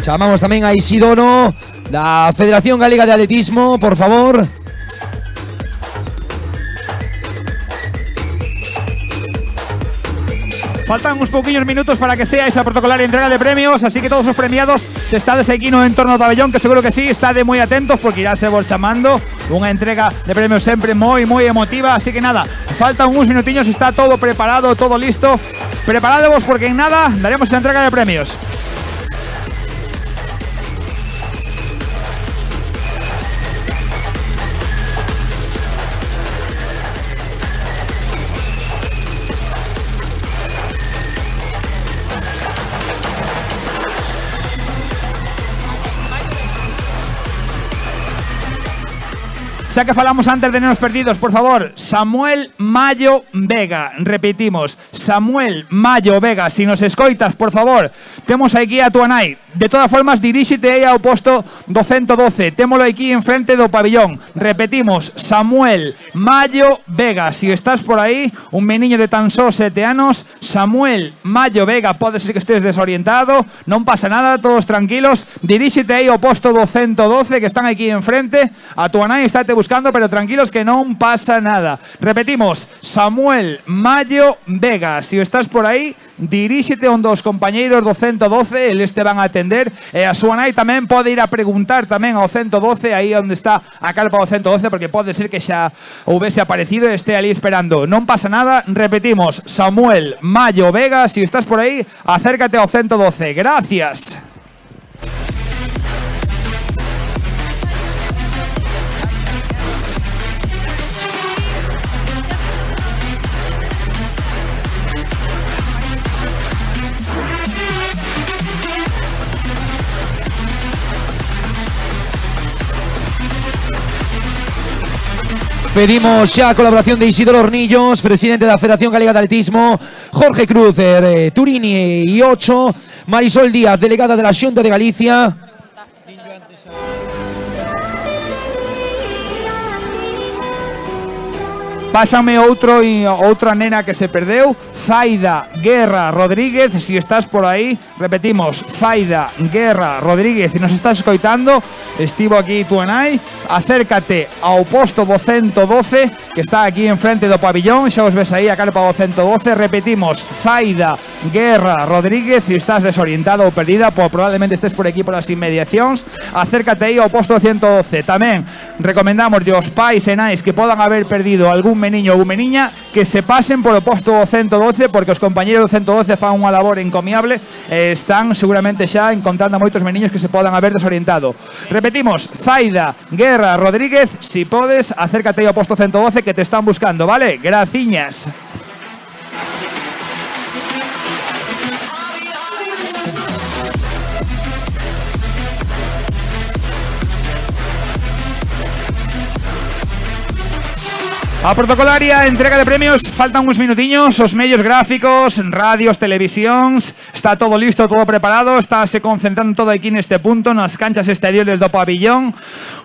Chamamos tamén a Isidoro da Federación Galega de Atletismo, por favor. Faltan uns pouquiños minutos para que sea esa protocolaria entrega de premios, así que todos os premiados, se estades aquí no entorno do pabellón, que seguro que sí, estade moi atentos porque irá se vos chamando. Unha entrega de premios sempre moi emotiva, así que nada, faltan uns minutiños, está todo preparado, todo listo. Preparadevos porque en nada daremos esa entrega de premios. Xa que falamos antes de nenos perdidos, por favor, Samuel Mayo Vega. Repetimos, Samuel Mayo Vega, si nos escoitas, por favor, temos aquí a túa nai. De todas formas, diríxete aí ao posto do 112. Témolo aquí en frente do pabellón. Repetimos, Samuel Mayo Vega. Si estás por aí, un meniño de tan só 7 anos, Samuel Mayo Vega, pode ser que estés desorientado, non pasa nada, todos tranquilos. Diríxete aí ao posto do 112 que están aquí en frente. A túa nai estáte buscando, pero tranquilos que non pasa nada. Repetimos, Samuel Mayo Vega. Si estás por aí, diríxete onde os compañeiros do 112, eles te van a atender. E a súa nai tamén pode ir a preguntar tamén ao 112, aí onde está a carpa do 112, porque pode ser que xa houvese aparecido e este ali esperando. Non pasa nada, repetimos, Samuel Mayo Vega. Si estás por aí, acércate ao 112. Gracias. Pedimos xa a colaboración de Isidoro Hornillos, presidente da Federación Galega de Atletismo, Jorge Cruz, Turini y 8, Marisol Díaz, delegada de la Xunta de Galicia. Pásame outra nena que se perdeu, Zaida Guerra Rodríguez. Si estás por aí, repetimos, Zaida Guerra Rodríguez, si nos estás escoitando, estivo aquí tu nai, acércate ao posto do 112 que está aquí en frente do pabellón, xa os ves aí a carpa do 112. Repetimos, Zaida Guerra Rodríguez. Si estás desorientado ou perdida, probablemente estés por aquí por as inmediacións, acércate aí ao posto 112. Tamén recomendamos aos pais e nais que podan haber perdido algún meniño ou meniña que se pasen por o posto 112, porque os compañeros do 112 fan unha labor encomiable e están seguramente xa encontrando a moitos meniños que se podan haber desorientado. Repetimos, Zaida Guerra Rodríguez, si podes, acércate ao posto 112 que te están buscando, vale? Graciñas. A protocolaria, entrega de premios, faltan uns minutiños, os medios gráficos, radios, televisións, está todo listo, todo preparado, estáse concentrando todo aquí neste punto, nas canchas exteriores do pabillón,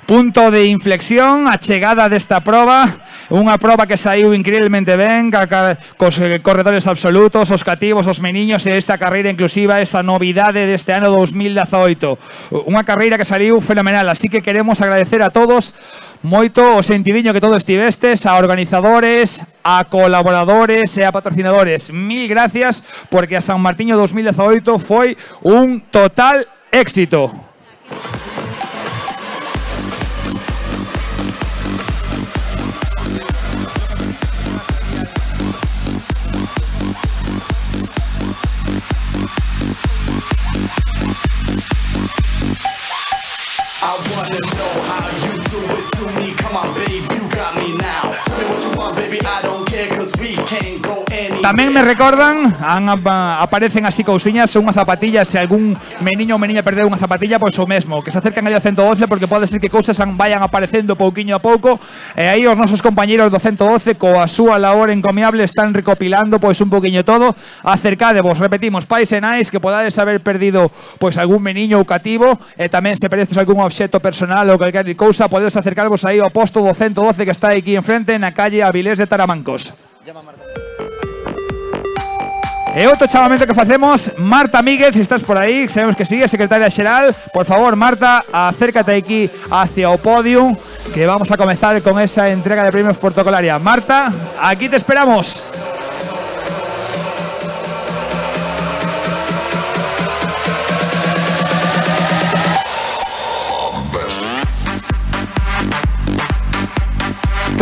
punto de inflexión, a chegada desta proba, unha proba que saiu increíblemente ben, cos corredores absolutos, os cativos, os meniños e esta carreira inclusiva, esta novidade deste ano 2018. Unha carreira que saiu fenomenal, así que queremos agradecer a todos moito o sentidiño que todos estivestes, a organizadores, a colaboradores e a patrocinadores. Mil gracias porque a San Martiño 2018 foi un total éxito. Tamén me recordan, aparecen así cousiñas, unhas zapatillas, se algún meniño ou meniña perdeu unha zapatilla, pois o mesmo, que se acercan ali ao 112 porque pode ser que cousas vayan aparecendo pouquiño a pouco, e aí os nosos compañeros do 112 coa súa labor encomiable están recopilando pois un pouquiño todo. Acercadevos, repetimos, pais e nais que podades haber perdido pois algún meniño ou cativo, e tamén se perdestes algún obxecto personal ou calquer cousa, podedes acercarvos aí ao posto do 112 que está aquí enfrente na calle Avilés de Taramancos. E outro chamamento que facemos, Marta Míguez, si estás por aí, sabemos que sí, secretaria xeral, por favor, Marta, acércate aquí hacia o podium, que vamos a comenzar con esa entrega de premios protocolaria. Marta, aquí te esperamos.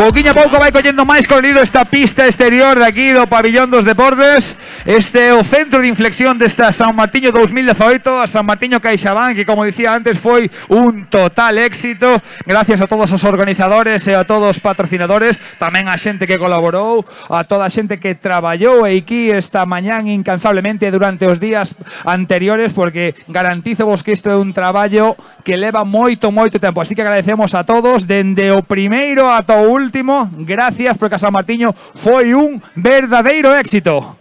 Pouquiño a pouco vai collendo máis colorido esta pista exterior de aquí do Pabillón dos Deportes. Este é o centro de inflexión desta San Martiño 2018, a San Martiño CaixaBank, que como dicía antes foi un total éxito. Gracias a todos os organizadores e a todos os patrocinadores, tamén a xente que colaborou, a toda a xente que traballou aquí esta mañán incansablemente durante os días anteriores, porque garantízovos que isto é un traballo que leva moito tempo. Así que agradecemos a todos, dende o primeiro ata o último. Gracias, porque a San Martiño foi un verdadeiro éxito.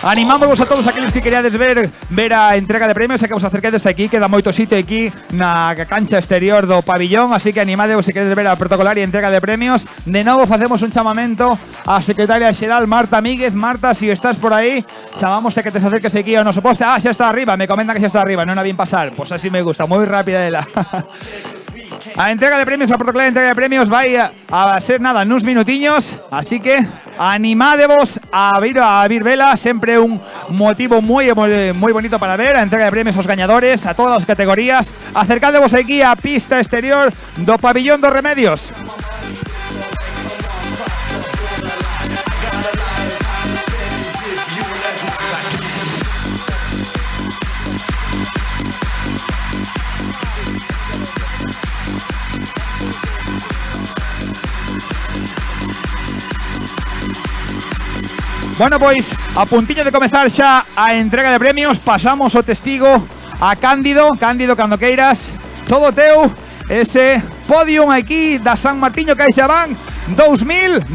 Animámosvos a todos aqueles que queríades ver a entrega de premios, e que vos acerquedes aquí, queda moito sitio aquí na cancha exterior do pabillón, así que animadevos se queredes ver a protocolaria entrega de premios. De novo facemos un chamamento á secretaria xeral Marta Míguez. Marta, si estás por aí, chamámoste que te acerques aquí ao noso poste. Ah, xa está arriba, me comentan que xa está arriba, non a vin pasar. Pois así me gusta, moi rápida ela. A entrega de premios, a protocolaria entrega de premios vai a ser nada, nuns minutiños, así que animádevos a vir vela, sempre un motivo moi bonito para ver a entrega de premios aos gañadores, a todas as categorías. Acercádevos aquí á pista exterior do Pabillón dos Remedios. Bueno, pois, a puntiño de comezar xa a entrega de premios, pasamos o testigo a Cándido. Cándido, cando queiras, todo teu, ese podium aquí da San Martiño CaixaBank 2018.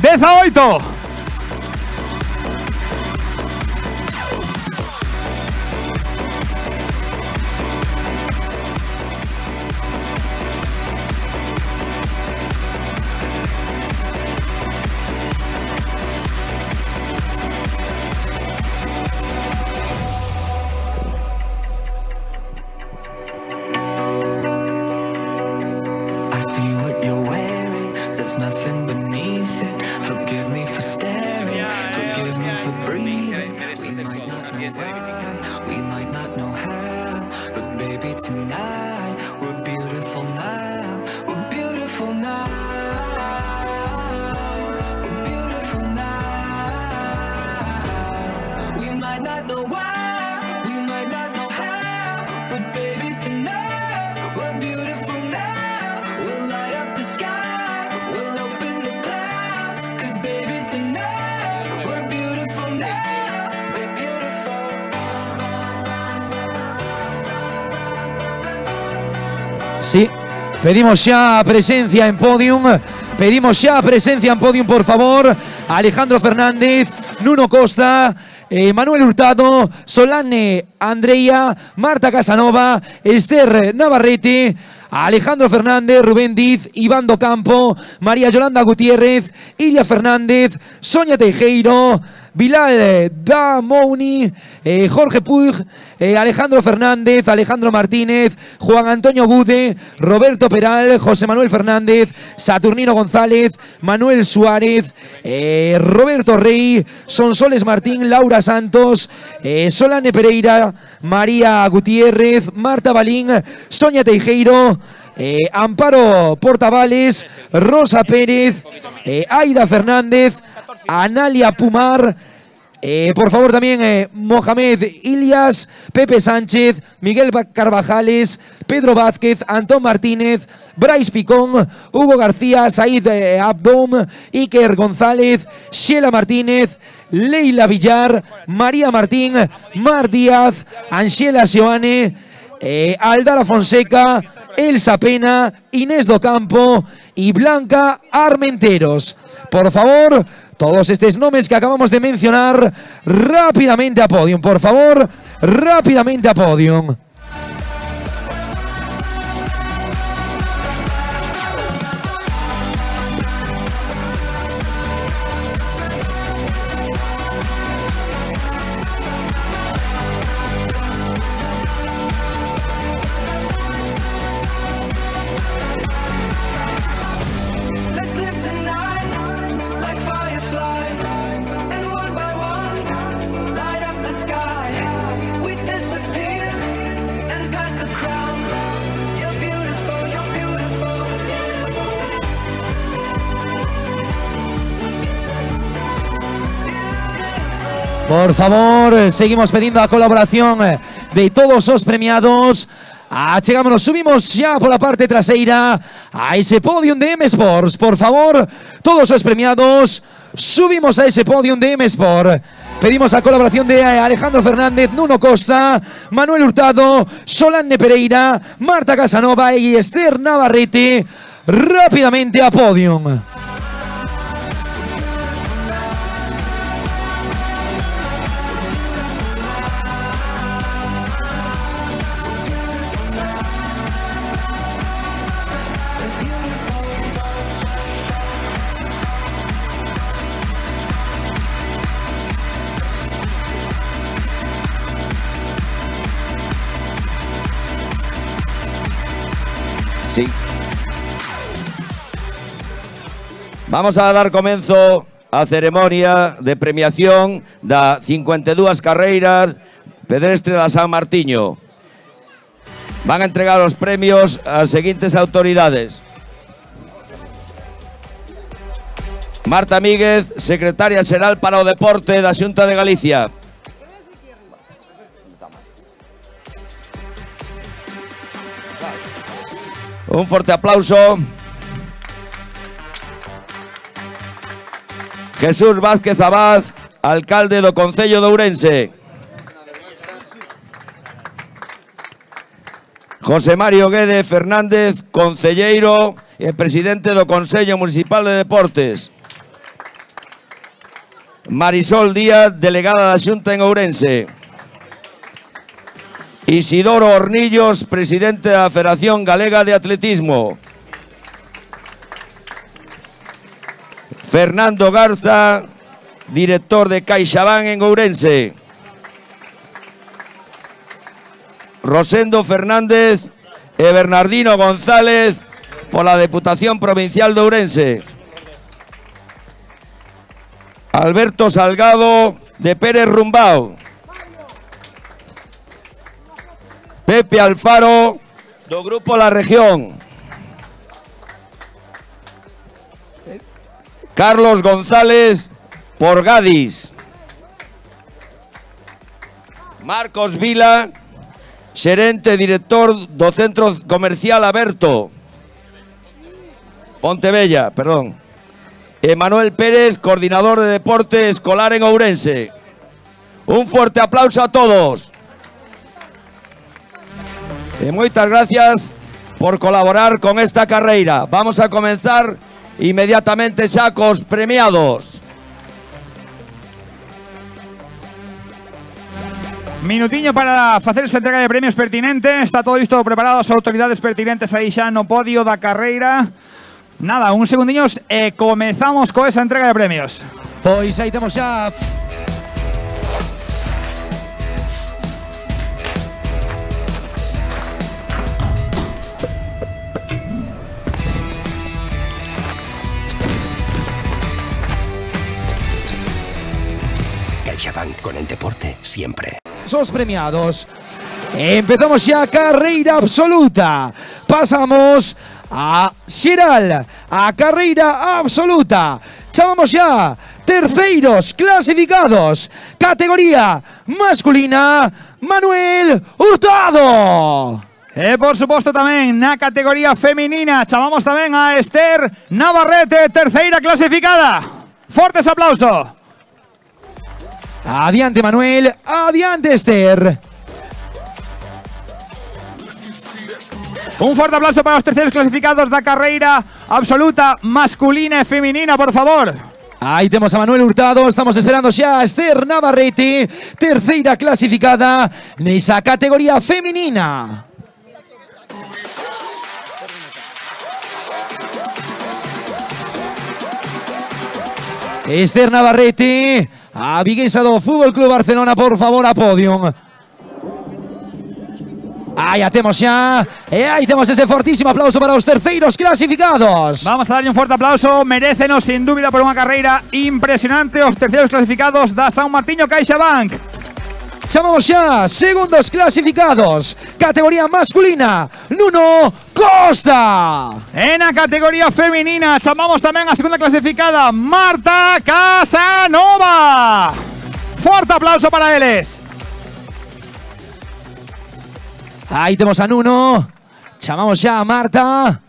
the sky, we'll open the clouds, 'cause baby tonight, we're beautiful now, we're beautiful. Sí, pedimos ya presencia en podium. Pedimos ya presencia en podium, por favor. Alejandro Fernández, Nuno Costa, Manuel Hurtado, Solange Andrea, Marta Casanova, Esther Navarrete, Alejandro Fernández, Rubén Diz, Iván Docampo, María Yolanda Gutiérrez, Iria Fernández, Sonia Teijeiro, Bilal Damouni, Jorge Puig, Alejandro Fernández, Alejandro Martínez, Juan Antonio Gude, Roberto Peral, José Manuel Fernández, Saturnino González, Manuel Suárez, Roberto Rey, Sonsoles Martín, Laura Santos, Solange Pereira, María Gutiérrez, Marta Balín, Sonia Teijeiro, Amparo Portavales, Rosa Pérez, Aida Fernández, Analia Pumar, por favor también Mohamed Ilias, Pepe Sánchez, Miguel Carvajales, Pedro Vázquez, Antón Martínez, Bryce Picón, Hugo García, Said Abdom, Iker González, Sheila Martínez, Leila Villar, María Martín, Mar Díaz, Anxiela Sioane, Aldara Fonseca, Elsa Pena, Inés Docampo y Blanca Armenteros. Por favor, todos estos nombres que acabamos de mencionar, rápidamente a podium, por favor, rápidamente a podium. Let's live tonight like fireflies, and one by one light up the sky. We disappear and pass the crown. You're beautiful, you're beautiful, Por favor, seguimos pidiendo la colaboración de todos los premiados. Achegámonos, subimos ya por la parte trasera a ese podium de M Sports. Por favor, todos los premiados, subimos a ese podium de M Sport. Pedimos la colaboración de Alejandro Fernández, Nuno Costa, Manuel Hurtado, Solange Pereira, Marta Casanova y Esther Navarrete. Rápidamente a podium. Sí. Vamos a dar comienzo a ceremonia de premiación da 52 carreiras pedestre da San Martiño. Van a entregar os premios ás seguintes autoridades: Marta Míguez, secretaria xeral para o deporte da Xunta de Galicia. Un forte aplauso. Jesús Vázquez Abad, alcalde do Concello de Ourense. José Mario Guede Fernández, concelleiro e presidente do Consello Municipal de Deportes. Marisol Díaz, delegada da Xunta en Ourense. Isidoro Hornillos, presidente da Federación Galega de Atletismo. Fernando Garza, director de CaixaBank en Ourense. Rosendo Fernández e Bernardino González pola Deputación Provincial de Ourense. Alberto Salgado de Pérez Rumbao. Pepe Alfaro do Grupo La Región. Carlos González por Gadis. Marcos Vila, xerente director do Centro Comercial Aberto. Pontebella, perdón. Emanuel Pérez, coordinador de deporte escolar en Ourense. Un fuerte aplauso a todos. E moitas gracias por colaborar con esta carreira. Vamos a comenzar inmediatamente xa cos premiados. Minutiño para facer esa entrega de premios pertinente. Está todo listo, preparado, as autoridades pertinentes aí xa no podio da carreira. Nada, un segundiños e comezamos con esa entrega de premios. Pois aí temos xa CaixaBank, con el deporte siempre. os premiados. Empezamos xa a carreira absoluta. Pasamos a xeral, a carreira absoluta. Chamamos xa terceiros clasificados. Categoría masculina, Manuel Hurtado. E por suposto tamén na categoría feminina chamamos tamén a Esther Navarrete, terceira clasificada. Fortes aplauso. Adiante Manuel, adiante Esther. Un forte aplauso para os terceiros clasificados da carreira absoluta masculina e feminina, por favor. Aí temos a Manuel Hurtado, estamos esperando xa a Esther Navarrete, terceira clasificada nesa categoría feminina. Esther Navarrete, a viguesa do Fútbol Club Barcelona, por favor, a podium. Aí a temos xa, e aí temos ese fortísimo aplauso para os terceiros clasificados. Vamos a darlle un forte aplauso, merécenos sin dúbida por unha carreira impresionante os terceiros clasificados da San Martiño CaixaBank. Chamamos xa segundos clasificados, categoría masculina, Nuno Costa. En a categoría feminina chamamos tamén a segunda clasificada, Marta Casanova. Forte aplauso para eles. Aí temos a Nuno, chamamos xa a Marta.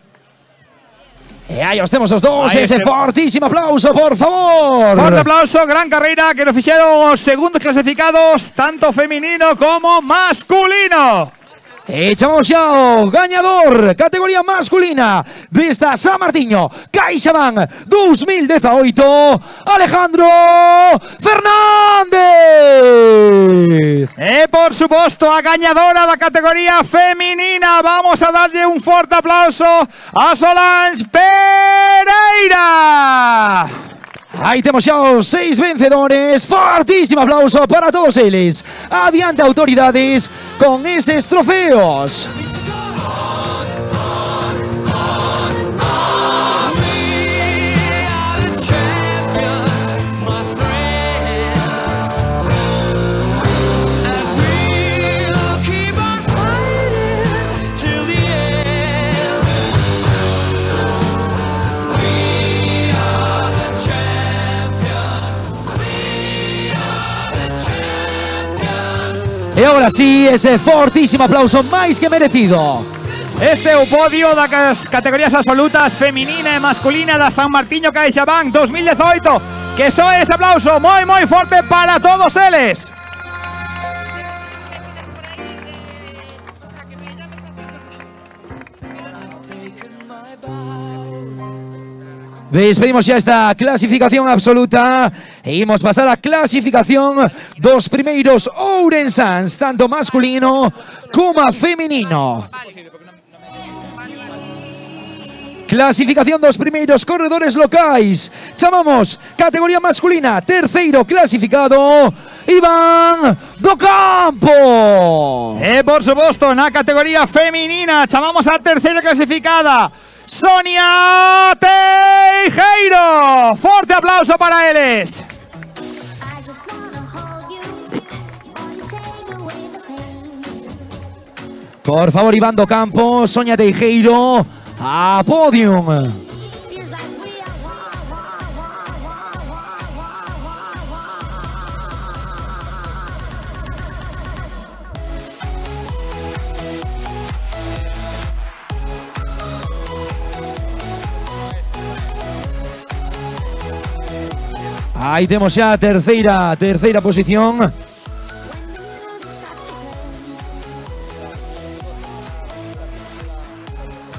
E aí os temos os dous, Ahí ese fortísimo aplauso, por favor. Forte aplauso, gran carreira que nos fixeron os segundos clasificados, tanto feminino como masculino. E chamamos xa o gañador, categoría masculina desta San Martiño CaixaBank 2018, Alejandro Fernández. E por suposto a gañadora da categoría feminina, vamos a darlle un forte aplauso a Solange Pereira. Aí temos xa os 6 vencedores. Fortísimo aplauso para todos eles. Adiante autoridades con eses trofeos. E agora sí, ese fortísimo aplauso máis que merecido. Este é o podio das categorías absolutas feminina e masculina da San Martiño CaixaBank 2018. Que soe ese aplauso moi moi forte para todos eles. Despedimos xa esta clasificación absoluta e imos pasar a clasificación dos primeiros ourensans, tanto masculino como feminino. Clasificación dos primeiros corredores locais. Chamamos categoría masculina, terceiro clasificado, Iván do Campo. E por suposto, na categoría feminina, chamamos a terceira clasificada, Sonia Teijeiro. Forte aplauso para eles. Por favor, Iván do Campo, Sonia Teijeiro, a podium. Aí temos xa a terceira posición.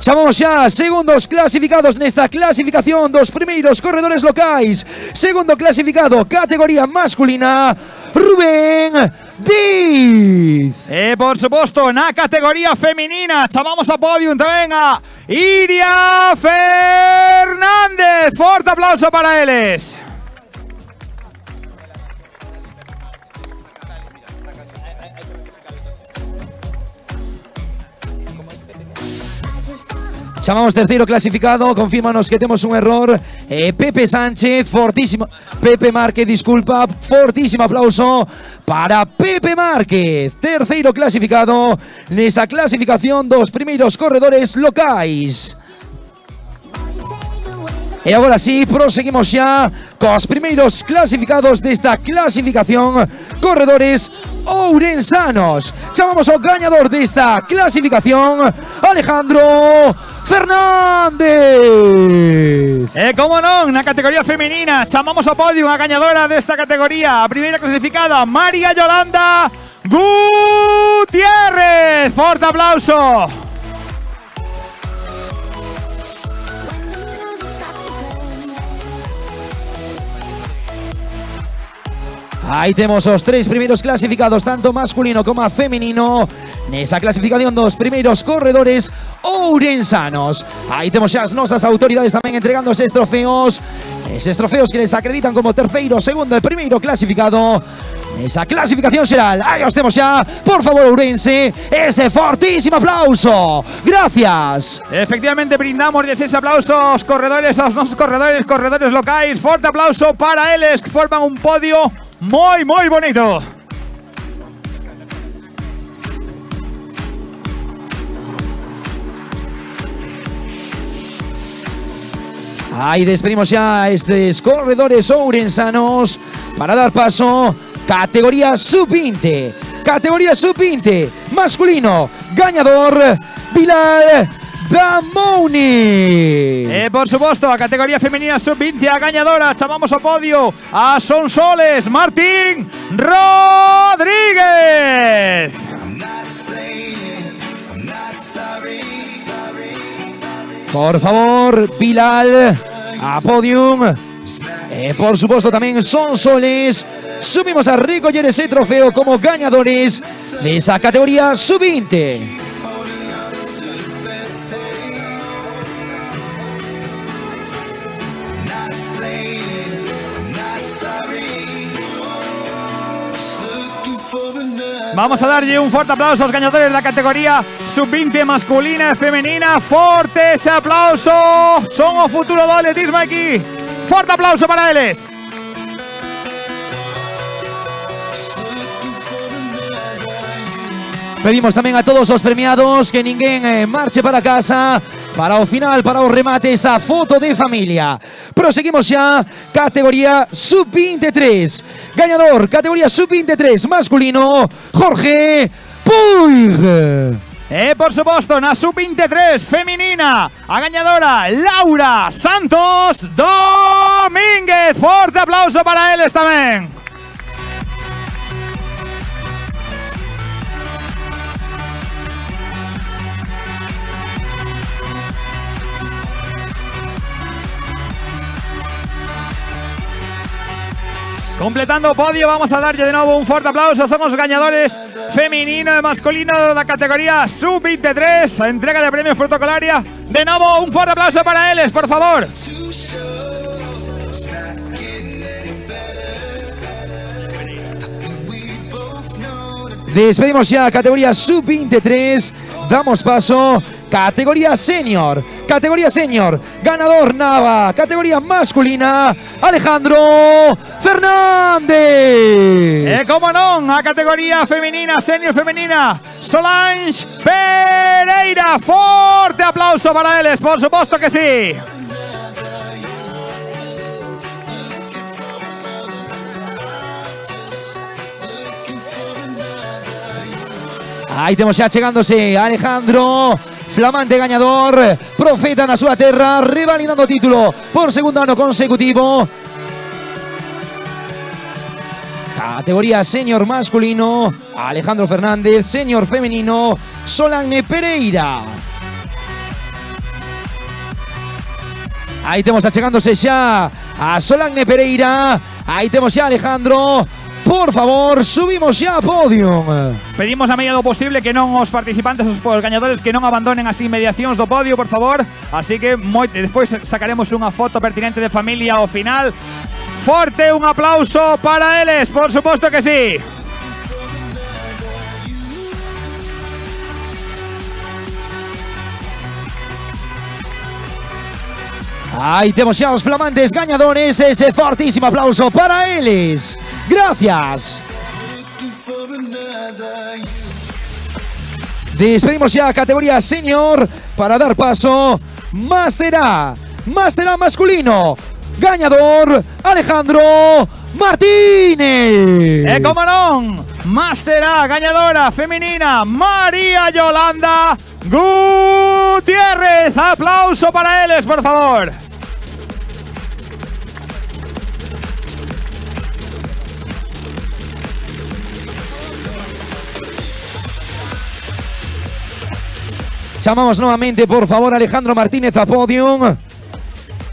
Chamamos xa segundos clasificados nesta clasificación dos primeiros corredores locais. Segundo clasificado, categoría masculina, Rubén Diz. E por suposto, na categoría feminina, chamamos a podium tamén a Iria Fernández. Forte aplauso para eles. Chamamos terceiro clasificado, confírmanos que temos un error. Pepe Sánchez, fortísimo. Pepe Márquez, disculpa, fortísimo aplauso para Pepe Márquez. Terceiro clasificado nesa clasificación dos primeiros corredores locais. E agora sí, proseguimos xa cos primeiros clasificados desta clasificación, corredores ourensanos. Chamamos ao gañador desta clasificación, Alejandro Fernández. E como non, na categoría femenina, chamamos ao podio a gañadora desta categoría, a primeira clasificada, María Yolanda Gutiérrez. Forte aplauso. Aí temos os tres primeiros clasificados, tanto masculino como femenino, nesa clasificación dos primeiros corredores ourensanos. Aí temos xa as nosas autoridades tamén entregando eses trofeos que les acreditan como terceiro, segundo e primeiro clasificado nesa clasificación xeral. Aí os temos xa, por favor, Ourense, ese fortísimo aplauso. Gracias. Efectivamente, brindamos ese aplauso aos corredores, aos nosos corredores locais. Forte aplauso para eles, que forman un podio moi bonito. Aí despedimos xa estes corredores ourensanos para dar paso categoría sub-20. Categoría sub-20 masculino, gañador Bilal Damouni. E por suposto, a categoría femenina sub-20, a gañadora, chamamos ao podio a Sonsoles Martín Rodríguez. Por favor, Bilal a podium. E por suposto tamén Sonsoles. Subimos a recoller ese trofeo como gañadores desa categoría sub-20. Vamos a darlle un forte aplauso aos gañadores da categoría sub-20 masculina e femenina. Forte ese aplauso. Son o futuro do atletismo aquí. Forte aplauso para eles. Pedimos tamén a todos os premiados que ninguén marche para casa. Para o final, para o remate, esa foto de familia. Proseguimos xa, categoría sub-23. Gañador, categoría sub-23 masculino, Jorge Puig. E por suposto, na sub-23 feminina, a gañadora Laura Santos Domínguez. Forte aplauso para eles tamén. Completando o podio, vamos a darlle de novo un forte aplauso. Somos gañadores feminino e masculino da categoría sub-23. A entrega de premios protocolaria. De novo, un forte aplauso para eles, por favor. Despedimos ya categoría sub-23. Damos paso categoría senior. Categoría senior. Ganador Nava. Categoría masculina, Alejandro Fernández. E como non, a categoría femenina, senior femenina, Solange Pereira. Forte aplauso para eles, por suposto que sí. Aí temos xa chegándose Alejandro, flamante gañador, profeta na súa terra, revalidando o título por segundo ano consecutivo. Categoría senior masculino, Alejandro Fernández. Senior femenino, Solange Pereira. Aí temos achegándose xa a Solange Pereira. Aí temos xa Alejandro. Por favor, subimos xa a podium. Pedimos a medida do posible que non os participantes, os gañadores, que non abandonen as inmediacións do podio, por favor. Así que despois sacaremos unha foto pertinente de familia ao final. Forte un aplauso para eles, por suposto que sí. Aí temos xa os flamantes gañadores. Ese fortísimo aplauso para eles. Gracias. Despedimos xa a categoría senior para dar paso Master A. Master A masculino. Gañador, Alejandro Martínez. E como non, Master A gañadora femenina, María Yolanda Gutiérrez. Aplauso para eles, por favor. Chamamos nuevamente, por favor, Alejandro Martínez a podium.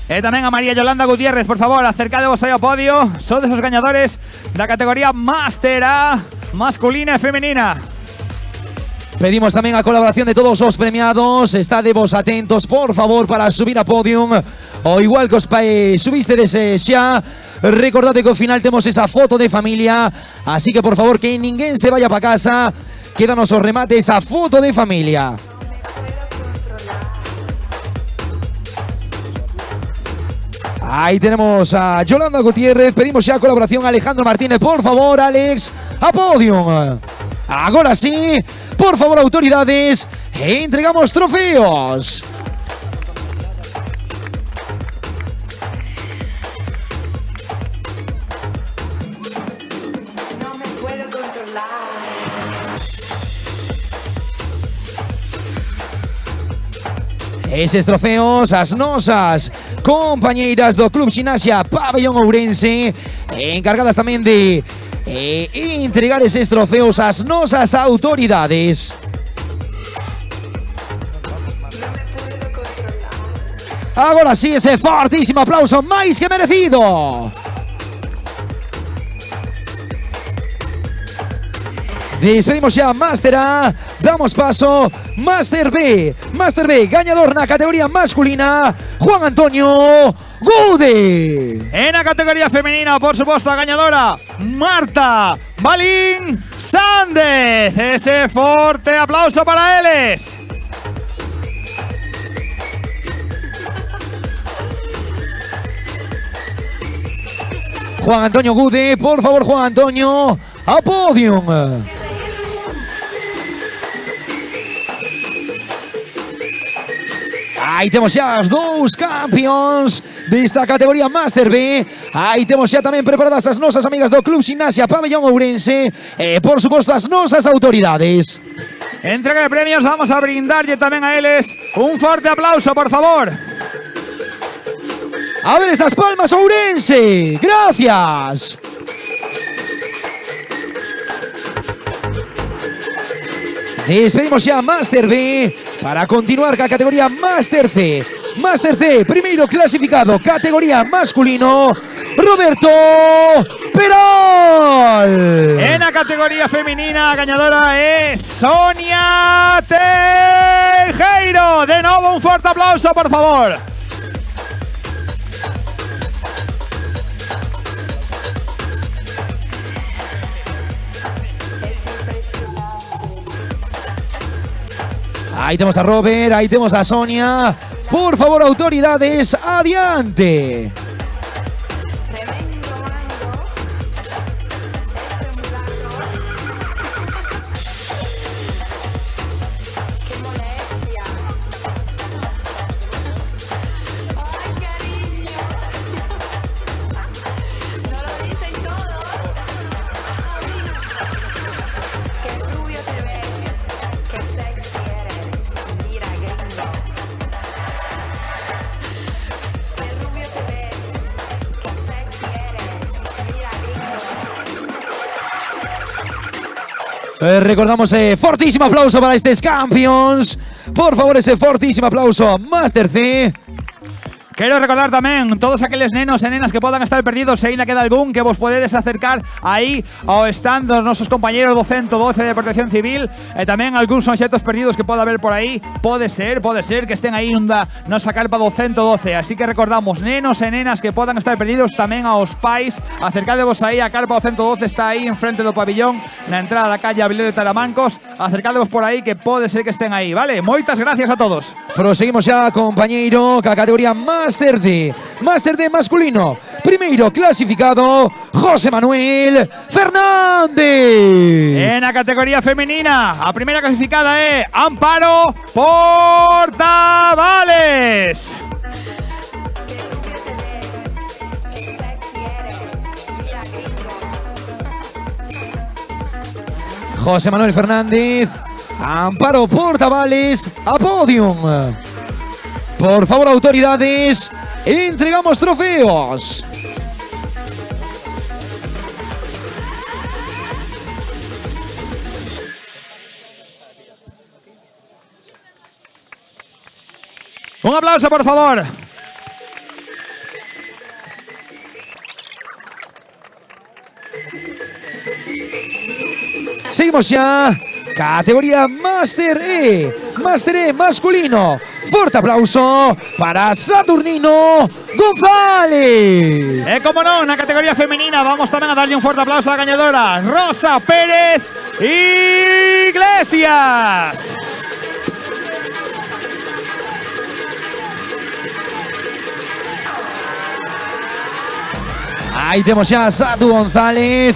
E tamén a María Yolanda Gutiérrez, por favor, acercadevos aí ao podio. Son desos gañadores da categoría Master A masculina e femenina. Pedimos tamén a colaboración de todos os premiados. Estádevos atentos, por favor, para subir a podium. O igual que os subiste dese xa, recordade que ao final temos esa foto de familia. Así que, por favor, que ninguén se vaya para casa. Quédanos os remates a foto de familia. Ahí tenemos a Yolanda Gutiérrez. Pedimos ya colaboración a Alejandro Martínez. Por favor, Alex, a podium. Ahora sí, por favor, autoridades, entregamos trofeos. No me puedo controlar. Eses trofeos, as nosas compañeiras do Club Ximnasia Pabellón Ourense, encargadas tamén de entregar eses trofeos ás nosas autoridades. Agora sí, ese fortísimo aplauso máis que merecido. Despedimos xa Master A, damos paso Master B. Master B, gañador na categoría masculina, Juan Antonio Gude. En la categoría femenina, por supuesto, la gañadora, Marta Balín Sández. Ese fuerte aplauso para eles. Juan Antonio Gude, por favor, Juan Antonio, a podium. Aí temos xa os dous campións desta categoría Master B. Aí temos xa tamén preparadas as nosas amigas do Club Ximnasia Pabellón Ourense e, por suposto, as nosas autoridades. Entrega de premios, vamos a brindarlle tamén a eles un forte aplauso, por favor. A ver esas palmas, Ourense. Gracias. Despedimos xa Master B para continuar ca categoría Master C. Master C, primeiro clasificado, categoría masculino, Roberto Perol. En la categoría femenina, gañadora es Sonia Teijeiro. De nuevo, un fuerte aplauso, por favor. Ahí tenemos a Robert, ahí tenemos a Sonia. Por favor, autoridades, adiante. Recordamos fortísimo aplauso para estos Champions. Por favor, ese fortísimo aplauso a Master C. Quero recordar tamén todos aqueles nenos e nenas que podan estar perdidos, se ainda queda algún, que vos podedes acercar aí ao stand dos nosos compañeros do 112 de Protección Civil e tamén algúns obxectos perdidos que poda haber por aí. Pode ser que estén aí na nosa carpa do 112. Así que recordamos, nenos e nenas que podan estar perdidos, tamén aos pais, acercádevos aí, a carpa do 112 está aí en frente do pabillón, na entrada da calle Avilés de Taramancos. Acercádevos por aí que pode ser que estén aí, vale? Moitas gracias a todos. Proseguimos xa, compañeiro, ca categoría Master D masculino. Primeiro clasificado, José Manuel Fernández. En la categoría femenina, a primeira clasificada é Amparo Portavales. José Manuel Fernández, Amparo Portavales a podium. Por favor, autoridades, entregamos trofeos. Un aplauso, por favor. Seguimos ya. Categoría Master E masculino. Fuerte aplauso para Saturnino González. Como no, en la categoría femenina vamos también a darle un fuerte aplauso a la ganadora, Rosa Pérez Iglesias. Ahí tenemos ya a Satu González.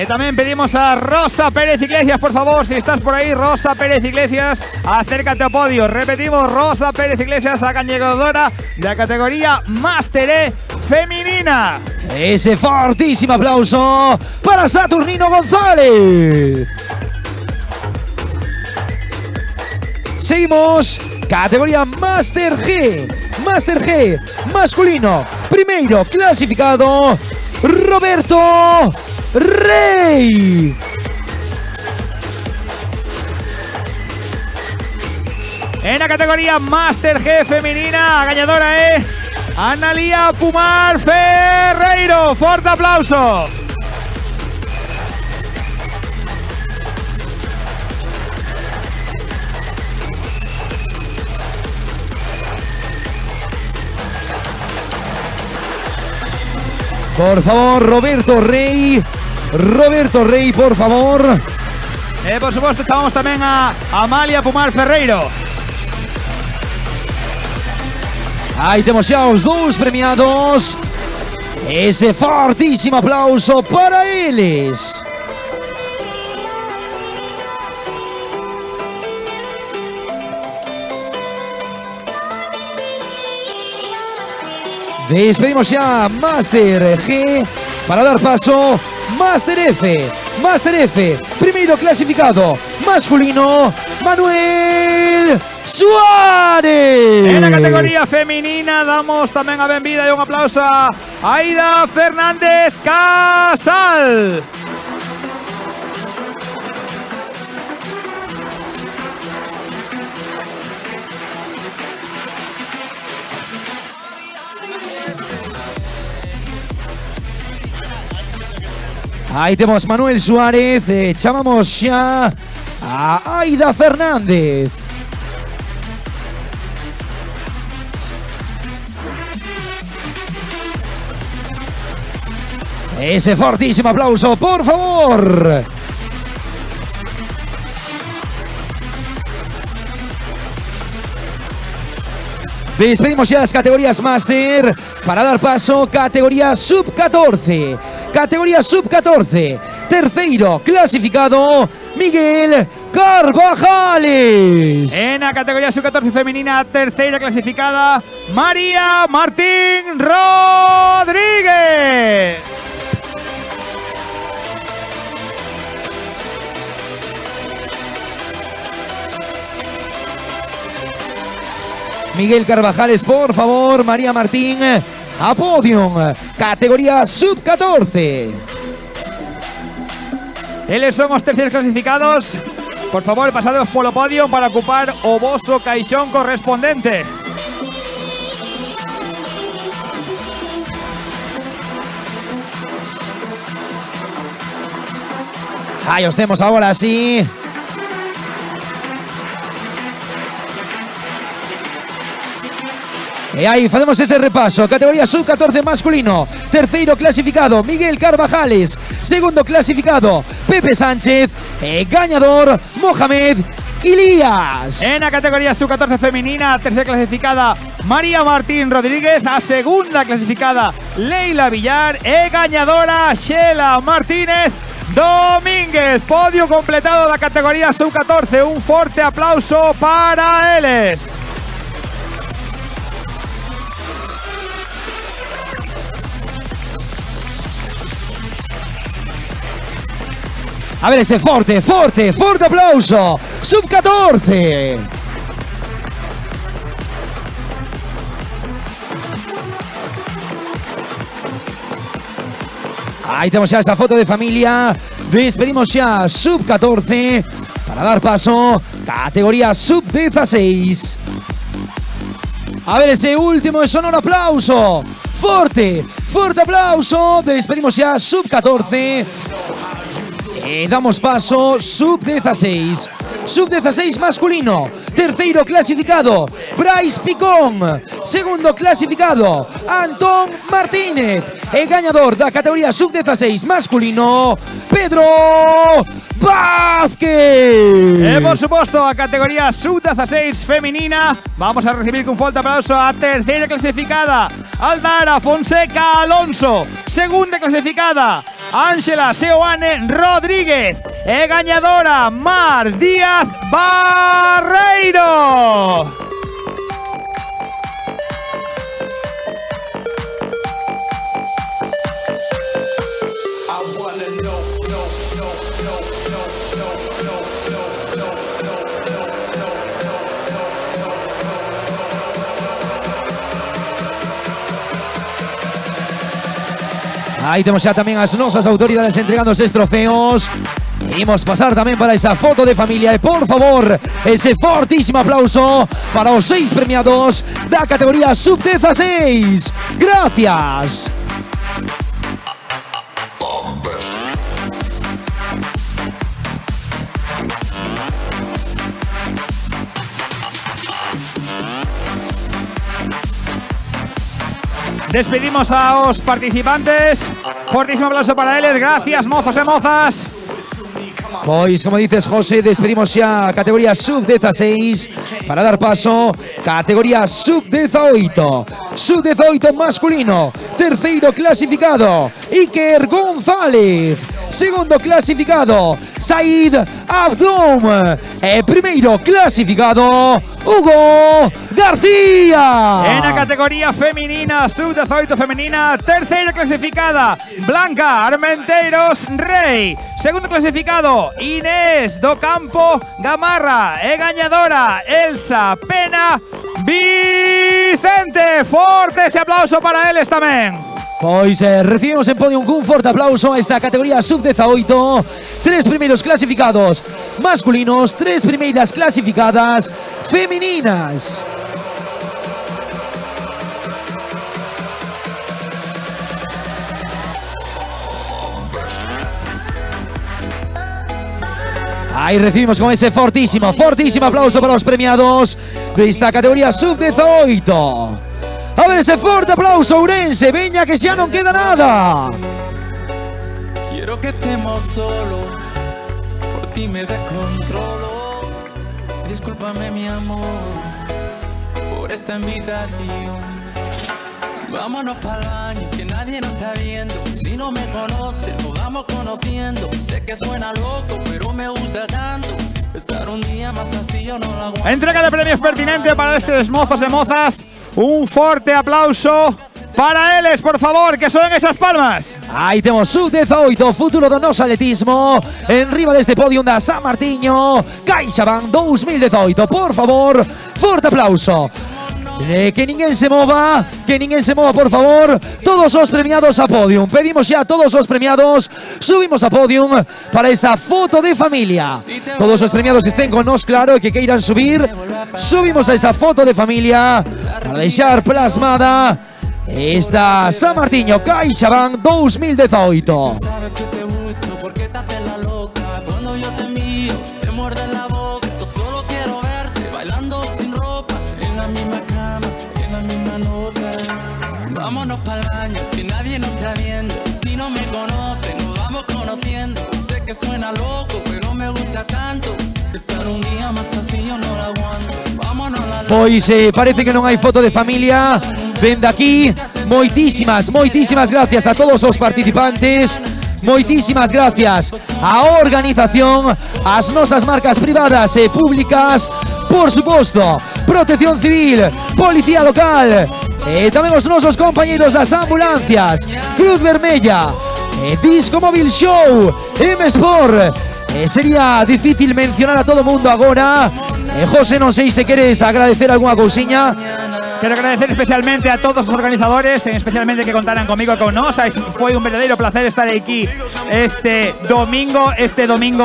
También pedimos a Rosa Pérez Iglesias, por favor, si estás por ahí, Rosa Pérez Iglesias, acércate al podio. Repetimos, Rosa Pérez Iglesias, la ganadora de la categoría Master E femenina. Ese fortísimo aplauso para Saturnino González. Seguimos, categoría Master G masculino. Primeiro clasificado, Roberto Rey. En la categoría Master G femenina, ganadora es Analía Pumar Ferreiro. Fuerte aplauso. Por favor, Roberto Rey, por favor. Por supuesto, chamamos tamén a Amalia Pumar Ferreiro. Aí temos xa os dous premiados. Ese fortísimo aplauso para eles. Despedimos ya Master G para dar paso Master F. Primero clasificado masculino, Manuel Suárez. En la categoría femenina damos también a benvida y un aplauso a Aida Fernández Casal. Ahí tenemos Manuel Suárez, chamamos ya a Aida Fernández. Ese fortísimo aplauso, por favor. Despedimos ya las categorías Master para dar paso categoría Sub-14. Categoría Sub-14. Terceiro clasificado, Miguel Carvajales. En la categoría Sub-14 femenina, tercera clasificada, María Martín Rodríguez. Miguel Carvajales, por favor, María Martín, a podium, categoría Sub-14. Eles son os terceiros clasificados. Por favor, pasados polo podio para ocupar o voso caixón correspondente. Ahí os temos agora, sí. E aí facemos ese repaso. Categoría sub-14 masculino. Terceiro clasificado, Miguel Carvajales. Segundo clasificado, Pepe Sánchez. E gañador, Mohamed Ilías. En la categoría sub-14 femenina, tercera clasificada, María Martín Rodríguez. A segunda clasificada, Leila Villar. E gañadora, Xela Martínez Domínguez. Podio completado da categoría sub-14. Un forte aplauso para eles. A ver ese forte aplauso. Sub-14. Ahí tenemos ya esa foto de familia. Despedimos ya sub-14 para dar paso categoría sub-16. A ver ese último sonoro aplauso. Forte aplauso. Despedimos ya sub-14. Y damos paso sub-16. Sub-16 masculino. Terceiro clasificado, Brais Picón. Segundo clasificado, Antón Martínez. E gañador da categoría sub-16 masculino, Pedro Vázquez. E por suposto, a categoría sub-16 femenina, vamos a recibir con forte aplauso a terceira clasificada, Aldara Fonseca Alonso. Segunda clasificada, Ángela Seoane Rodríguez. E gañadora, Mar Díaz Barreiro. Ahí tenemos ya también a nosas autoridades entregando esos trofeos. Imos pasar tamén para esa foto de familia. E por favor, ese fortísimo aplauso para os 6 premiados da categoría sub-16. Gracias. Despedimos a los participantes. Fortísimo aplauso para eles. Gracias, mozos e mozas. Pois, como dices, José, despedimos xa a categoría sub-16 para dar paso categoría sub-18. Sub-18 masculino. Terceiro clasificado, Iker González. Segundo clasificado, Said Abdoum. E primeiro clasificado, Hugo García. En la categoría femenina, sub-18 femenina, terceira clasificada, Blanca Armenteiros Rey. Segundo clasificado, Inés do Campo Gamarra. E gañadora, Elsa Pena Vicente. Forte ese aplauso para eles tamén. Pois recibimos en podium un forte aplauso a esta categoría sub-18. 3 primeiros clasificados masculinos, 3 primeiras clasificadas femeninas. Ahí recibimos con ese fortísimo aplauso para los premiados de esta categoría sub-18. A ver ese forte aplauso, Ourense. Veña que xa non queda nada. Quiero que estemos solos, por ti me descontrolo. Discúlpame mi amor por esta invitación. Vámonos para el baño, que nadie nos está viendo. Si no me conoces, nos vamos conociendo. Sé que suena loco, pero me gusta tanto. Estar un día más así yo no lo aguanto. Entrega de premios pertinente para estos mozos e mozas. Un forte aplauso para eles, por favor, que son esas palmas. Aí temos sub-18, futuro do noso atletismo. En riba deste podium da San Martiño, CaixaBank 2018. Por favor, forte aplauso Que ninguén se mova, por favor. Todos os premiados a podium. Pedimos ya a todos os premiados. Subimos a podium para esa foto de familia. Todos os premiados que estén con nos, claro, que queiran subir. Subimos a esa foto de familia para deixar plasmada esta San Martiño CaixaBank 2018. Vámonos para el baño, que nadie nos está viendo. Si no me conoce, nos vamos conociendo. Sé que suena loco, pero me gusta tanto. Estar un día más así yo no la aguanto. Vámonos la... Pois parece que non hai foto de familia. Vende aquí. Moitísimas gracias a todos os participantes. Moitísimas gracias á organización, ás nosas marcas privadas e públicas, por suposto, Protección Civil, Policía Local, e tamén os nosos compañeiros das ambulancias, Cruz Vermella, Disco Móvil Show, M-Sport. Sería difícil mencionar a todo mundo agora. José, non sei se queres agradecer alguna cousiña. Quiero agradecer especialmente a todos los organizadores, especialmente que contaran conmigo, con nos. Fue un verdadero placer estar aquí este domingo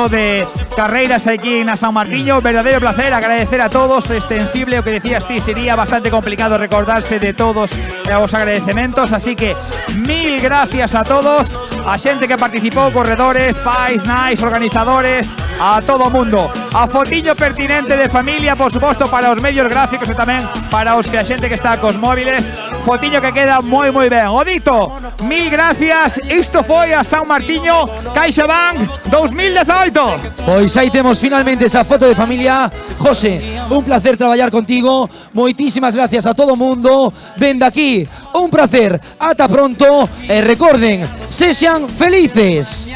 de carreras aquí en San Martiño. Verdadero placer, agradecer a todos. Extensible, o que decías ti, sería bastante complicado recordarse de todos los agradecimientos. Así que mil gracias a todos, a xente que participó, corredores, pais, nais, organizadores, a todo mundo. A fotillo pertinente de familia, por supuesto, para os medios gráficos e tamén para os que a xente que está cos móviles. Fotillo que queda moi ben. Odito, mil gracias. Isto foi a San Martiño CaixaBank 2018. Pois aí temos finalmente esa foto de familia. José, un placer traballar contigo. Moitísimas gracias a todo mundo. Vende aquí, un placer. Ata pronto e recorden, sexan felices.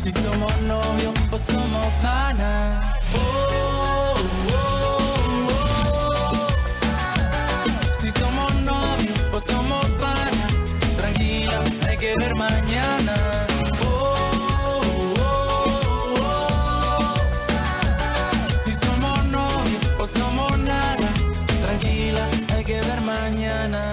Si somos novios o somos panas. Si somos novios o somos panas. Tranquila, hay que ver mañana. Si somos novios o somos nada. Tranquila, hay que ver mañana.